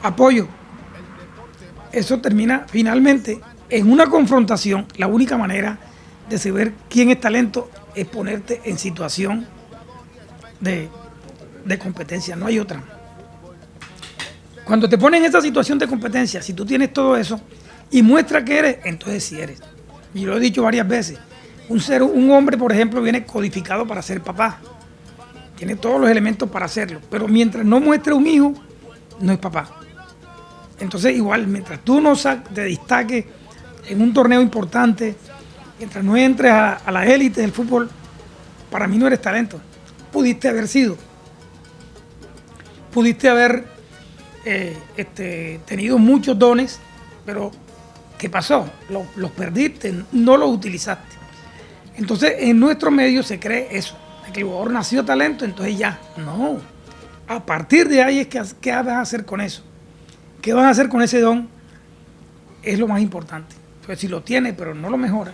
apoyo, eso termina finalmente en una confrontación. La única manera de saber quién es talento es ponerte en situación de competencia, no hay otra. Cuando te pones en esa situación de competencia, si tú tienes todo eso y muestras que eres, entonces sí eres. Y lo he dicho varias veces. Un hombre, por ejemplo, viene codificado para ser papá. Tiene todos los elementos para hacerlo. Pero mientras no muestre un hijo, no es papá. Entonces, igual, mientras tú no te destaques en un torneo importante, mientras no entres a la élite del fútbol, para mí no eres talento. Pudiste haber sido. Pudiste haber tenido muchos dones, pero ¿Qué pasó? Los perdiste, no los utilizaste. Entonces, en nuestro medio se cree eso, de que el jugador nació talento, entonces ya. No. A partir de ahí es que, ¿qué vas a hacer con eso? ¿Qué vas a hacer con ese don? Es lo más importante. Pues si lo tienes, pero no lo mejoras,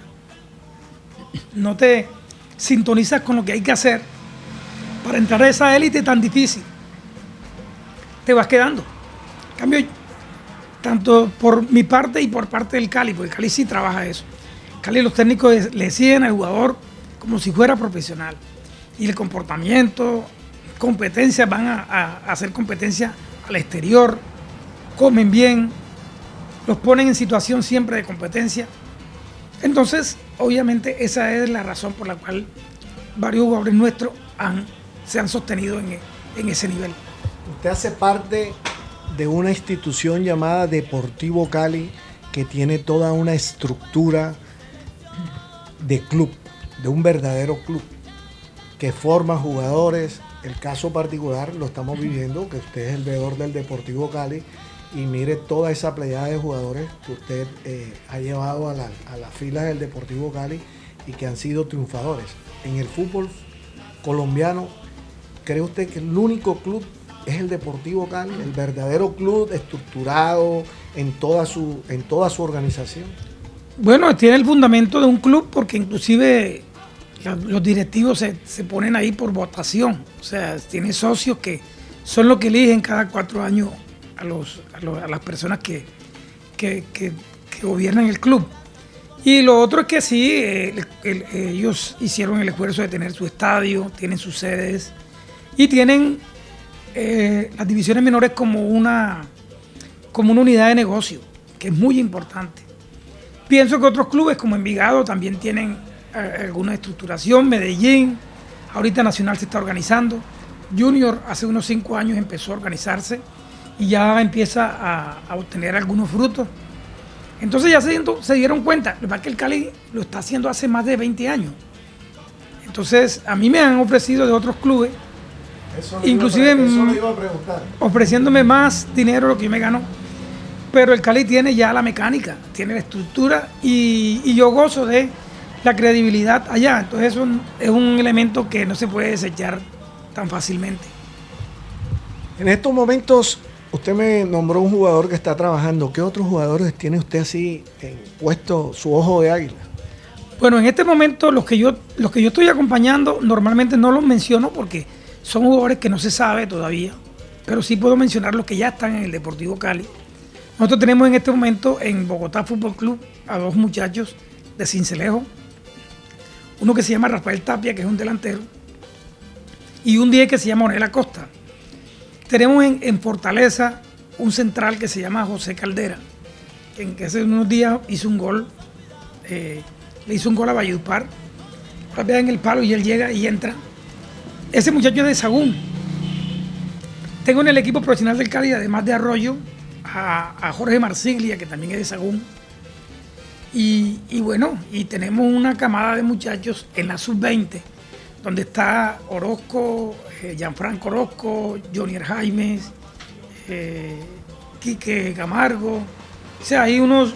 no te sintonizas con lo que hay que hacer para entrar a esa élite tan difícil, te vas quedando. En cambio, tanto por mi parte y por parte del Cali, porque el Cali sí trabaja eso. El Cali, los técnicos le siguen al jugador como si fuera profesional. Y el comportamiento, competencias, van a hacer competencia al exterior, comen bien, los ponen en situación siempre de competencia. Entonces, obviamente, esa es la razón por la cual varios jugadores nuestros se han sostenido en ese nivel. Usted hace parte de una institución llamada Deportivo Cali que tiene toda una estructura de club, de un verdadero club, que forma jugadores. El caso particular lo estamos viviendo, que usted es el veedor del Deportivo Cali, y mire toda esa plejada de jugadores que usted ha llevado a las filas del Deportivo Cali y que han sido triunfadores. En el fútbol colombiano, ¿cree usted que el único club es el Deportivo Cali, el verdadero club estructurado en toda su organización? Bueno, tiene el fundamento de un club porque inclusive los directivos se ponen ahí por votación. O sea, tiene socios que son los que eligen cada 4 años a las personas que gobiernan el club. Y lo otro es que sí, ellos hicieron el esfuerzo de tener su estadio, tienen sus sedes y tienen las divisiones menores como una unidad de negocio, que es muy importante. Pienso que otros clubes como Envigado también tienen alguna estructuración, Medellín, ahorita Nacional se está organizando, Junior hace unos 5 años empezó a organizarse y ya empieza a obtener algunos frutos. Entonces ya se dieron cuenta, lo que pasa es que el Cali lo está haciendo hace más de 20 años. Entonces a mí me han ofrecido de otros clubes, inclusive eso lo iba a preguntar, ofreciéndome más dinero de lo que yo me gano, pero el Cali tiene ya la mecánica, tiene la estructura y yo gozo de la credibilidad allá. Entonces eso es un elemento que no se puede desechar tan fácilmente. En estos momentos usted me nombró un jugador que está trabajando. ¿Qué otros jugadores tiene usted así puesto su ojo de águila? Bueno, en este momento los que yo estoy acompañando normalmente no los menciono porque son jugadores que no se sabe todavía, pero sí puedo mencionar los que ya están en el Deportivo Cali. Nosotros tenemos en este momento en Bogotá Fútbol Club a 2 muchachos de Sincelejo, uno que se llama Rafael Tapia, que es un delantero, y un 10 que se llama Onel Acosta. Tenemos en Fortaleza un central que se llama José Caldera, que hace unos días hizo un gol, le hizo un gol a Valledupar, rapea en el palo y él llega y entra. Ese muchacho es de Sagún. Tengo en el equipo profesional del Cali, además de Arroyo, a Jorge Marsiglia, que también es de Sagún. Y bueno, y tenemos una camada de muchachos en la sub-20, donde está Orozco, Gianfranco Orozco, Jonier Jaimes, Quique Camargo. O sea, hay unos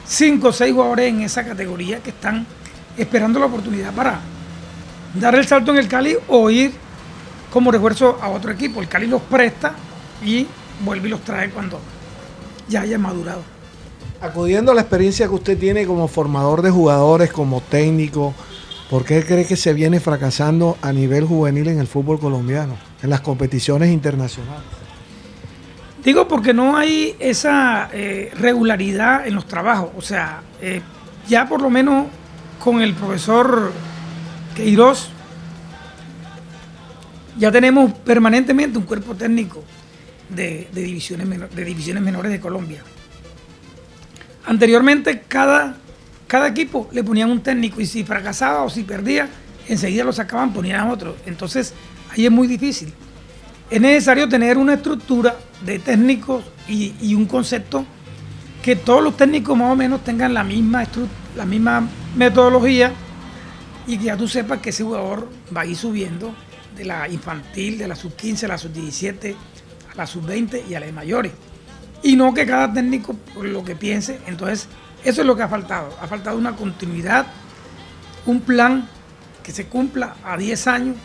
5 o 6 jugadores en esa categoría que están esperando la oportunidad para dar el salto en el Cali o ir como refuerzo a otro equipo. El Cali los presta y vuelve y los trae cuando ya haya madurado. Acudiendo a la experiencia que usted tiene como formador de jugadores, como técnico, ¿por qué cree que se viene fracasando a nivel juvenil en el fútbol colombiano, en las competiciones internacionales? Digo porque no hay esa regularidad en los trabajos. O sea, ya por lo menos con el profesor Queiroz, ya tenemos permanentemente un cuerpo técnico de divisiones menores de Colombia. Anteriormente cada equipo le ponían un técnico y si fracasaba o si perdía, enseguida lo sacaban, ponían otro. Entonces ahí es muy difícil. Es necesario tener una estructura de técnicos y un concepto que todos los técnicos más o menos tengan la misma metodología y que ya tú sepas que ese jugador va a ir subiendo de la infantil, de la sub-15 a la sub-17, a la sub-20 y a las mayores. Y no que cada técnico por lo que piense. Entonces Eso es lo que ha faltado una continuidad, un plan que se cumpla a 10 años.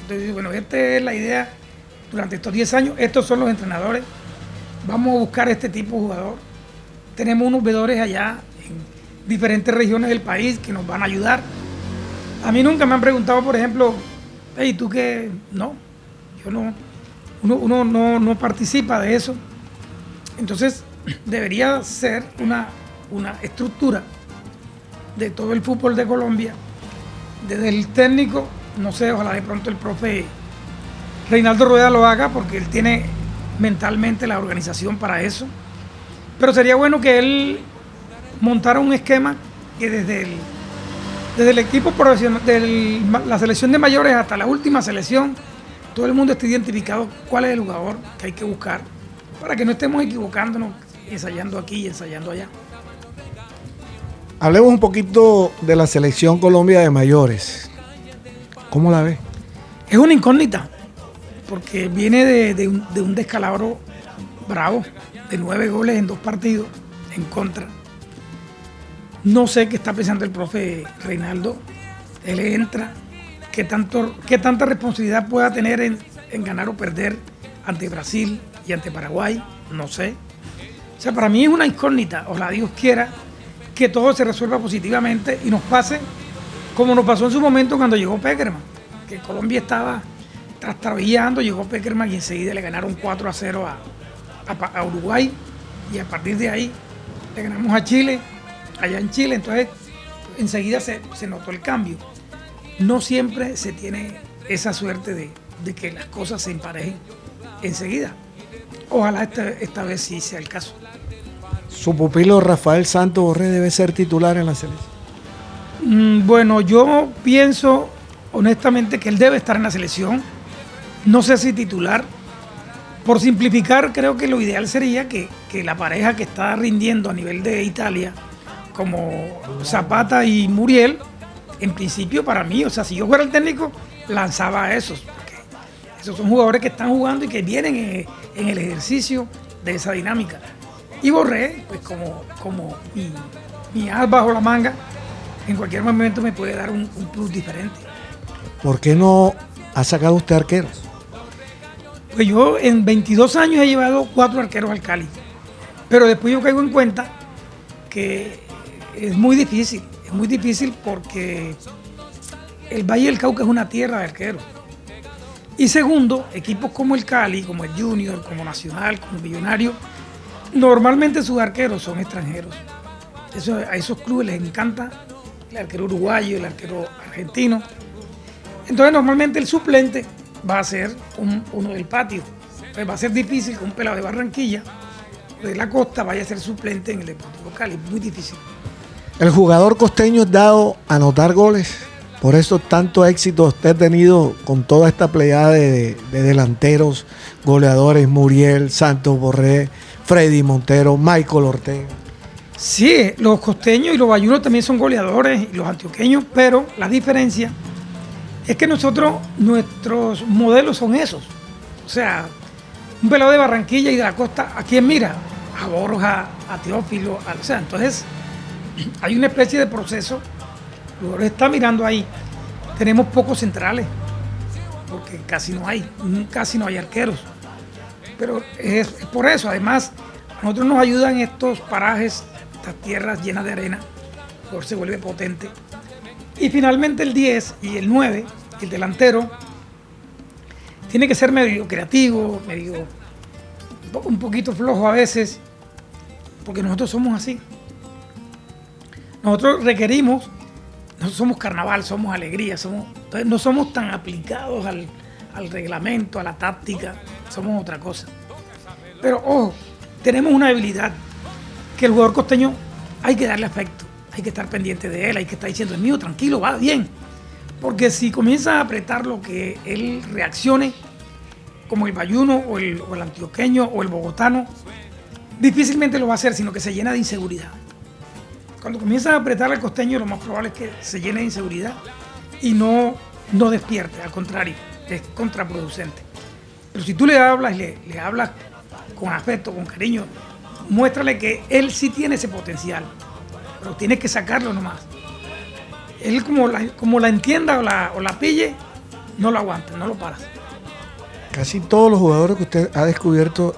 Entonces, bueno, esta es la idea durante estos 10 años, estos son los entrenadores, vamos a buscar este tipo de jugador. Tenemos unos veedores allá en diferentes regiones del país que nos van a ayudar. A mí nunca me han preguntado, por ejemplo, hey, ¿tú qué? No, yo no, uno no participa de eso. Entonces, debería ser una estructura de todo el fútbol de Colombia, desde el técnico, no sé, ojalá de pronto el profe Reinaldo Rueda lo haga porque él tiene mentalmente la organización para eso, pero sería bueno que él montara un esquema que desde el equipo profesional, la selección de mayores hasta la última selección, todo el mundo esté identificado cuál es el jugador que hay que buscar para que no estemos equivocándonos, ensayando aquí y ensayando allá. Hablemos un poquito de la selección Colombia de mayores. ¿Cómo la ves? Es una incógnita, porque viene de un descalabro bravo, de 9 goles en 2 partidos en contra. No sé qué está pensando el profe Reinaldo. Él entra, qué tanta responsabilidad pueda tener en ganar o perder ante Brasil y ante Paraguay, no sé. O sea, para mí es una incógnita. Ojalá Dios quiera que todo se resuelva positivamente y nos pase como nos pasó en su momento cuando llegó Pekerman, que Colombia estaba trastabillando, llegó Pekerman y enseguida le ganaron 4-0 a Uruguay, y a partir de ahí le ganamos a Chile, allá en Chile. Entonces enseguida se notó el cambio. No siempre se tiene esa suerte de que las cosas se emparejen enseguida. Ojalá esta vez sí sea el caso. Su pupilo Rafael Santos Borré debe ser titular en la selección. Bueno, yo pienso honestamente que él debe estar en la selección. No sé si titular. Por simplificar, creo que lo ideal sería que la pareja que está rindiendo a nivel de Italia, como Zapata y Muriel, en principio para mí, o sea, si yo fuera el técnico, lanzaba a esos. Porque esos son jugadores que están jugando y que vienen en el ejercicio de esa dinámica. Y Borré, pues como mi as bajo la manga, en cualquier momento me puede dar un plus diferente. ¿Por qué no ha sacado usted arqueros? Pues yo en 22 años he llevado 4 arqueros al Cali, pero después yo caigo en cuenta que es muy difícil porque el Valle del Cauca es una tierra de arqueros. Y segundo, equipos como el Cali, como el Junior, como Nacional, como Millonario, normalmente sus arqueros son extranjeros. A esos clubes les encanta el arquero uruguayo, el arquero argentino. Entonces normalmente el suplente va a ser uno del patio. Pues va a ser difícil que un pelado de Barranquilla o de la costa vaya a ser suplente en el Deportivo Cali. Muy difícil. El jugador costeño es dado a anotar goles. Por eso tanto éxito usted ha tenido con toda esta pleyada de delanteros, goleadores, Muriel, Santos Borré, Freddy Montero, Michael Ortega. Sí, los costeños y los bayunos también son goleadores, y los antioqueños, pero la diferencia es que nuestros modelos son esos. O sea, un pelado de Barranquilla y de la costa, ¿a quién mira? A Borja, a Teófilo, o sea, entonces hay una especie de proceso. El jugador está mirando ahí. Tenemos pocos centrales, porque casi no hay arqueros. Pero es por eso. Además, a nosotros nos ayudan estos parajes, estas tierras llenas de arena. El jugador se vuelve potente. Y finalmente el 10 y el 9, el delantero, tiene que ser medio creativo, un poquito flojo a veces, porque nosotros somos así. Nosotros somos carnaval, somos alegría, entonces no somos tan aplicados al reglamento, a la táctica, somos otra cosa. Pero ojo, tenemos una debilidad, que el jugador costeño hay que darle afecto, hay que estar pendiente de él, hay que estar diciendo, es mío, tranquilo, va bien. Porque si comienza a apretar lo que él reaccione, como el bayuno o el antioqueño o el bogotano, difícilmente lo va a hacer, sino que se llena de inseguridad. Cuando comienza a apretar al costeño, lo más probable es que se llene de inseguridad y no despierte, al contrario, es contraproducente. Pero si tú le hablas con afecto, con cariño, muéstrale que él sí tiene ese potencial pero tienes que sacarlo nomás. Él como la entienda o la pille, no lo aguanta, no lo paras. Casi todos los jugadores que usted ha descubierto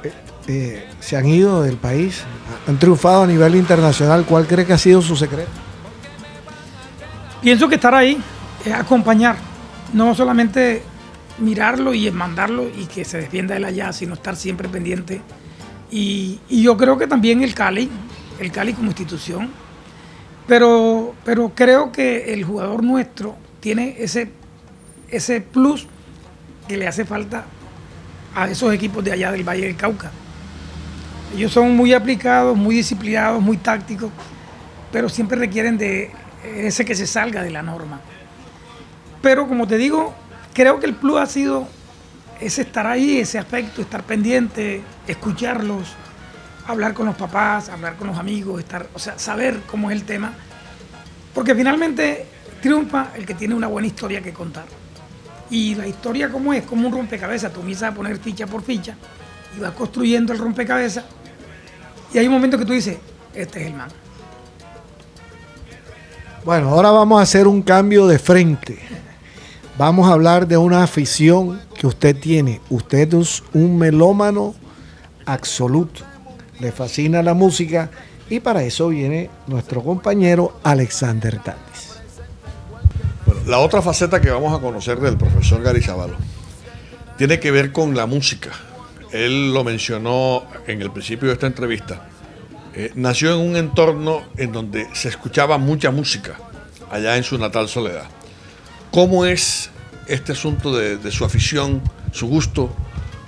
se han ido del país, han triunfado a nivel internacional. ¿Cuál cree que ha sido su secreto? Pienso que estar ahí es acompañar, no solamente mirarlo y mandarlo y que se defienda él allá, sino estar siempre pendiente. Y yo creo que también el Cali como institución, pero creo que el jugador nuestro tiene ese plus que le hace falta a esos equipos de allá del Valle del Cauca. Ellos son muy aplicados, muy disciplinados, muy tácticos, pero siempre requieren de ese que se salga de la norma. Pero como te digo, creo que el plus ha sido ese estar ahí, ese aspecto, estar pendiente, escucharlos, hablar con los papás, hablar con los amigos, saber cómo es el tema. Porque finalmente triunfa el que tiene una buena historia que contar. Y la historia como es, como un rompecabezas, tú comienzas a poner ficha por ficha y vas construyendo el rompecabezas y hay un momento que tú dices, este es el man. Bueno, ahora vamos a hacer un cambio de frente. Vamos a hablar de una afición que usted tiene. Usted es un melómano absoluto. Le fascina la música y para eso viene nuestro compañero Alexander Tandis. Bueno, la otra faceta que vamos a conocer del profesor Garizabalo tiene que ver con la música. Él lo mencionó en el principio de esta entrevista. Nació en un entorno en donde se escuchaba mucha música, allá en su natal Soledad. ¿Cómo es este asunto de su afición, su gusto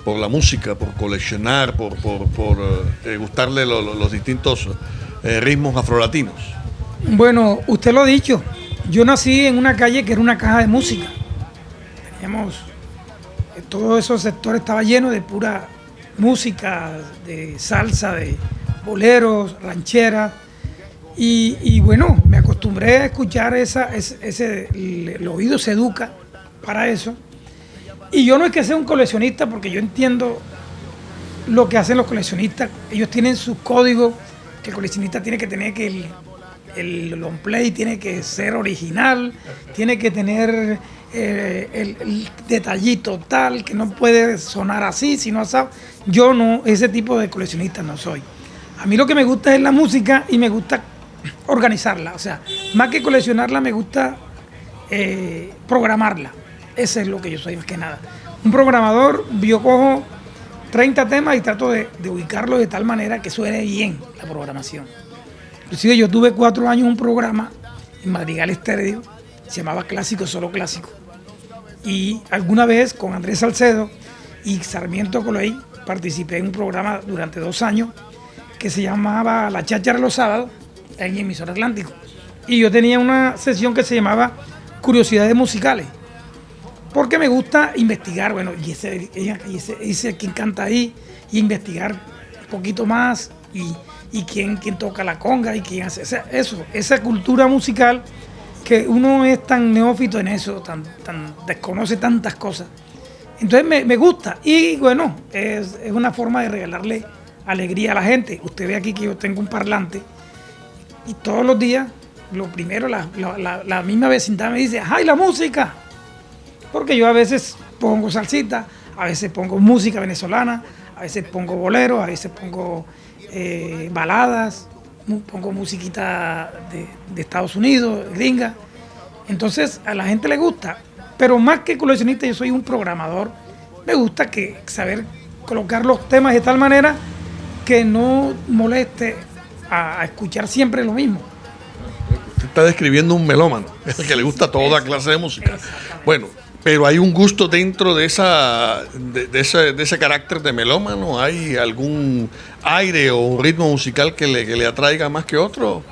por la música, por coleccionar, por gustarle los distintos ritmos afrolatinos? Bueno, usted lo ha dicho. Yo nací en una calle que era una caja de música. Teníamos, todos esos sectores estaba lleno de pura música, de salsa, de boleros, rancheras. Y bueno, me acostumbré a escuchar el oído se educa para eso. Y yo no es que sea un coleccionista, porque yo entiendo lo que hacen los coleccionistas. Ellos tienen sus códigos, que el coleccionista tiene que tener que el long play tiene que ser original, tiene que tener el detallito tal, que no puede sonar así, sino así. Yo no, ese tipo de coleccionista no soy. A mí lo que me gusta es la música y me gusta organizarla. O sea, más que coleccionarla, me gusta programarla. Ese es lo que yo soy más que nada. Un programador, yo cojo 30 temas y trato de ubicarlos de tal manera que suene bien la programación. Inclusive yo tuve 4 años un programa en Madrigal Estéreo, se llamaba Clásico, Solo Clásico. Y alguna vez con Andrés Salcedo y Sarmiento Coloey participé en un programa durante 2 años que se llamaba La Cháchara los sábados en Emisor Atlántico. Y yo tenía una sesión que se llamaba Curiosidades Musicales, porque me gusta investigar, bueno, y ese quién canta ahí, y investigar un poquito más, y quién toca la conga, y quién hace, esa cultura musical, que uno es tan neófito en eso, tan desconoce tantas cosas. Entonces me gusta, y bueno, es una forma de regalarle alegría a la gente. Usted ve aquí que yo tengo un parlante, y todos los días, lo primero, la misma vecindad me dice, ¡ay, la música! Porque yo a veces pongo salsita, a veces pongo música venezolana, a veces pongo bolero, a veces pongo baladas, pongo musiquita de Estados Unidos, gringa. Entonces a la gente le gusta, pero más que coleccionista yo soy un programador. Me gusta saber colocar los temas de tal manera que no moleste a escuchar siempre lo mismo. Usted está describiendo un melómano, es el que le gusta toda clase de música. Bueno, pero hay un gusto dentro de ese carácter de melómano. ¿Hay algún aire o un ritmo musical que le atraiga más que otro?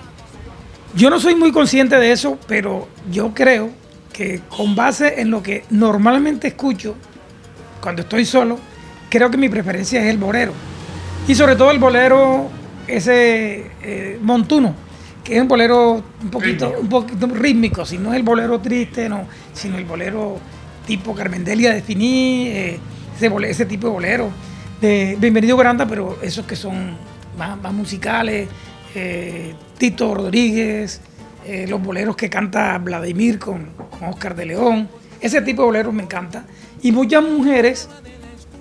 Yo no soy muy consciente de eso, pero yo creo que con base en lo que normalmente escucho cuando estoy solo, creo que mi preferencia es el bolero. Y sobre todo el bolero ese montuno, que es un bolero un poquito rítmico, si no es el bolero triste, no, sino el bolero tipo Carmen Delia de Finí, ese tipo de bolero de Bienvenido Granda, pero esos que son más musicales, Tito Rodríguez, los boleros que canta Vladimir con Oscar de León. Ese tipo de boleros me encanta. Y muchas mujeres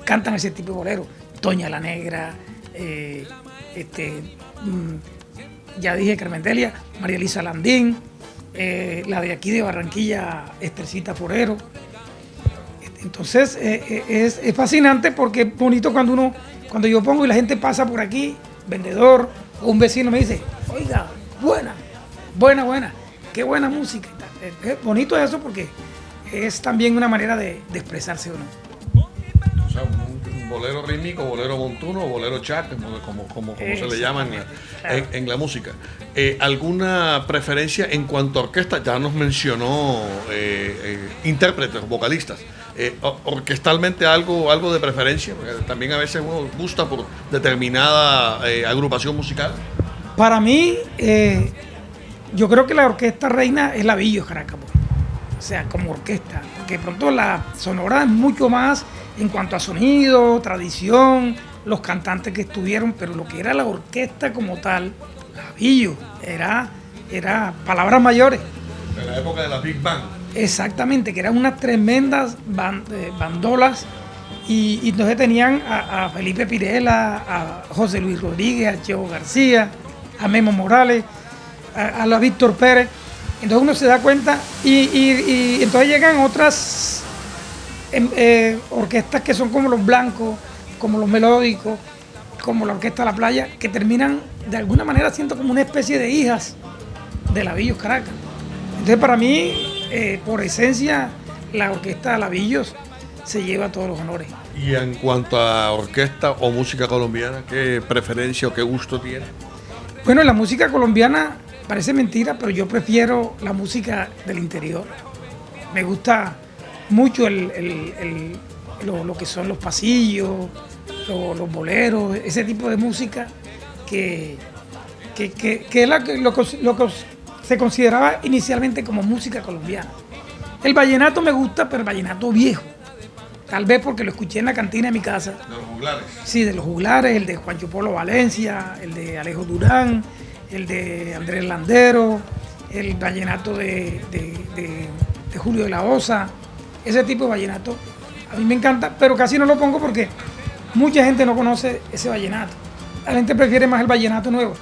cantan ese tipo de boleros. Toña la Negra, ya dije Carmendelia, María Elisa Landín, la de aquí de Barranquilla, Estercita Forero. Entonces es fascinante porque es bonito cuando yo pongo y la gente pasa por aquí, vendedor o un vecino me dice, oiga, buena, qué buena música. Es bonito eso porque es también una manera de expresarse uno. O sea, un bolero rítmico, bolero montuno, bolero chat, como se le llama en la música. ¿Alguna preferencia en cuanto a orquesta? Ya nos mencionó intérpretes, vocalistas. Orquestalmente algo de preferencia, porque también a veces uno gusta por determinada agrupación musical. Para mí, yo creo que la orquesta reina es la Villos Caracas, o sea, como orquesta, porque de pronto la Sonora es mucho más en cuanto a sonido, tradición, los cantantes que estuvieron, pero lo que era la orquesta como tal, la Villos, era palabras mayores. De la época de la Big Band. Exactamente, que eran unas tremendas bandolas y entonces tenían a Felipe Pirela, a José Luis Rodríguez, a Cheo García, a Memo Morales, a la Víctor Pérez. Entonces uno se da cuenta y entonces llegan otras orquestas que son como los blancos, como los melódicos, como la Orquesta de la Playa, que terminan de alguna manera siendo como una especie de hijas de la Villos Caracas. Entonces para mí, por esencia, la orquesta de la Villos se lleva todos los honores. Y en cuanto a orquesta o música colombiana, ¿qué preferencia o qué gusto tiene? Bueno, la música colombiana parece mentira, pero yo prefiero la música del interior. Me gusta mucho lo que son los pasillos, los boleros, ese tipo de música que es lo que se consideraba inicialmente como música colombiana. El vallenato me gusta, pero el vallenato viejo. Tal vez porque lo escuché en la cantina de mi casa. ¿De los juglares? Sí, de los juglares, el de Juancho Polo Valencia, el de Alejo Durán, el de Andrés Landero, el vallenato de Julio de la Osa. Ese tipo de vallenato a mí me encanta, pero casi no lo pongo porque mucha gente no conoce ese vallenato. La gente prefiere más el vallenato nuevo.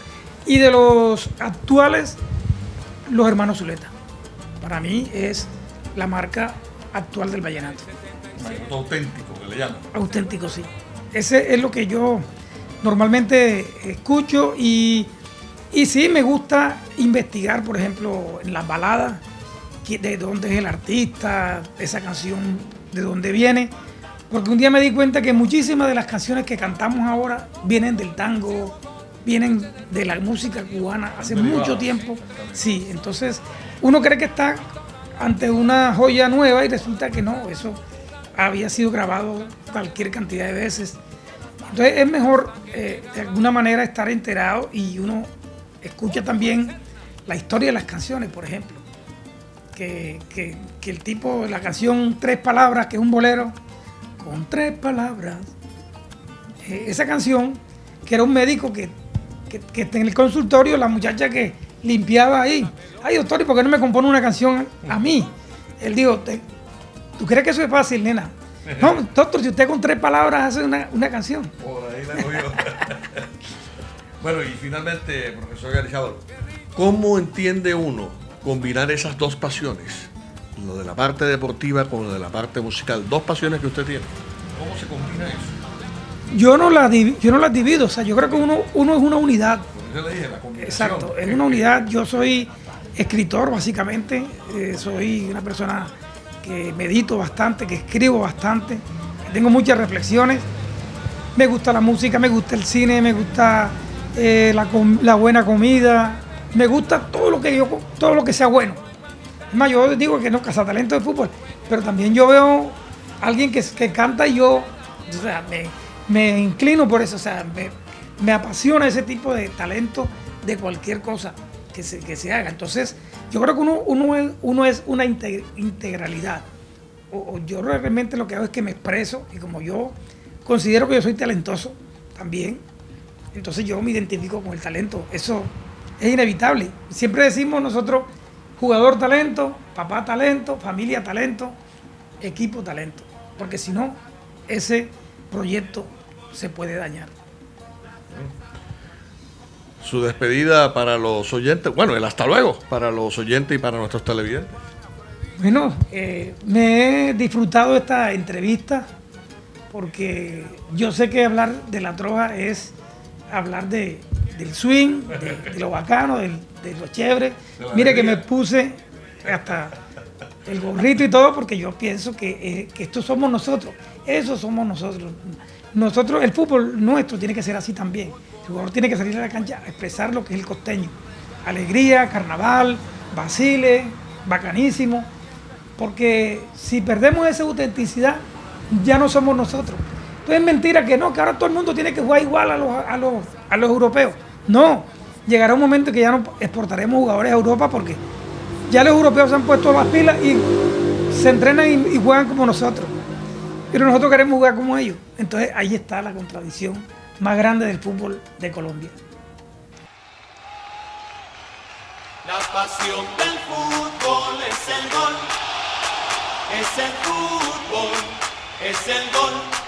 Y de los actuales, los Hermanos Zuleta. Para mí es la marca actual del vallenato. Vallenato auténtico, que le llaman. Auténtico, sí. Ese es lo que yo normalmente escucho y sí me gusta investigar, por ejemplo, en las baladas, de dónde es el artista, esa canción, de dónde viene. Porque un día me di cuenta que muchísimas de las canciones que cantamos ahora vienen del tango, vienen de la música cubana hace mucho tiempo. Sí, entonces uno cree que está ante una joya nueva y resulta que no, eso había sido grabado cualquier cantidad de veces. Entonces es mejor de alguna manera estar enterado y uno escucha también la historia de las canciones, por ejemplo. Que el tipo de la canción Tres Palabras, que es un bolero, con tres palabras. Esa canción, que era un médico que en el consultorio, la muchacha que limpiaba ahí, ay doctor, ¿y por qué no me compone una canción a mí? Él dijo, ¿tú crees que eso es fácil, nena? No, doctor, si usted con tres palabras hace una canción. Por ahí la cogió. Bueno, y finalmente, profesor Garizábal, ¿cómo entiende uno combinar esas dos pasiones? Lo de la parte deportiva con lo de la parte musical. Dos pasiones que usted tiene. ¿Cómo se combina eso? Yo no las divido, o sea, yo creo que uno es una unidad. Por eso le dije, la combinación. Exacto, es una unidad. Yo soy escritor, básicamente. Soy una persona que medito bastante, que escribo bastante, que tengo muchas reflexiones. Me gusta la música, me gusta el cine, me gusta la buena comida, me gusta todo lo que sea bueno. Es más, yo digo que no, cazatalento de fútbol, pero también yo veo a alguien que canta y yo, o sea, me inclino por eso, o sea, me apasiona ese tipo de talento de cualquier cosa que se haga. Entonces, yo creo que uno es una integralidad. O yo realmente lo que hago es que me expreso y como yo considero que yo soy talentoso también, Entonces yo me identifico con el talento. Eso es inevitable. Siempre decimos nosotros, jugador talento, papá talento, familia talento, equipo talento. Porque si no, ese proyecto se puede dañar. Su despedida para los oyentes, bueno, el hasta luego para los oyentes y para nuestros televidentes. Bueno, me he disfrutado esta entrevista porque yo sé que hablar de La Troja es hablar del swing, de lo bacano, de lo chévere. Mire que me puse hasta el gorrito y todo porque yo pienso que estos somos nosotros, eso somos nosotros. Nosotros, el fútbol nuestro tiene que ser así también. El jugador tiene que salir a la cancha a expresar lo que es el costeño. Alegría, carnaval, vacile, bacanísimo. Porque si perdemos esa autenticidad, ya no somos nosotros. Entonces es mentira que no, que ahora todo el mundo tiene que jugar igual a los europeos. No, llegará un momento que ya no exportaremos jugadores a Europa porque ya los europeos se han puesto las pilas y se entrenan y juegan como nosotros. Pero nosotros queremos jugar como ellos. Entonces ahí está la contradicción más grande del fútbol de Colombia. La pasión del fútbol es el gol, es el fútbol, es el gol.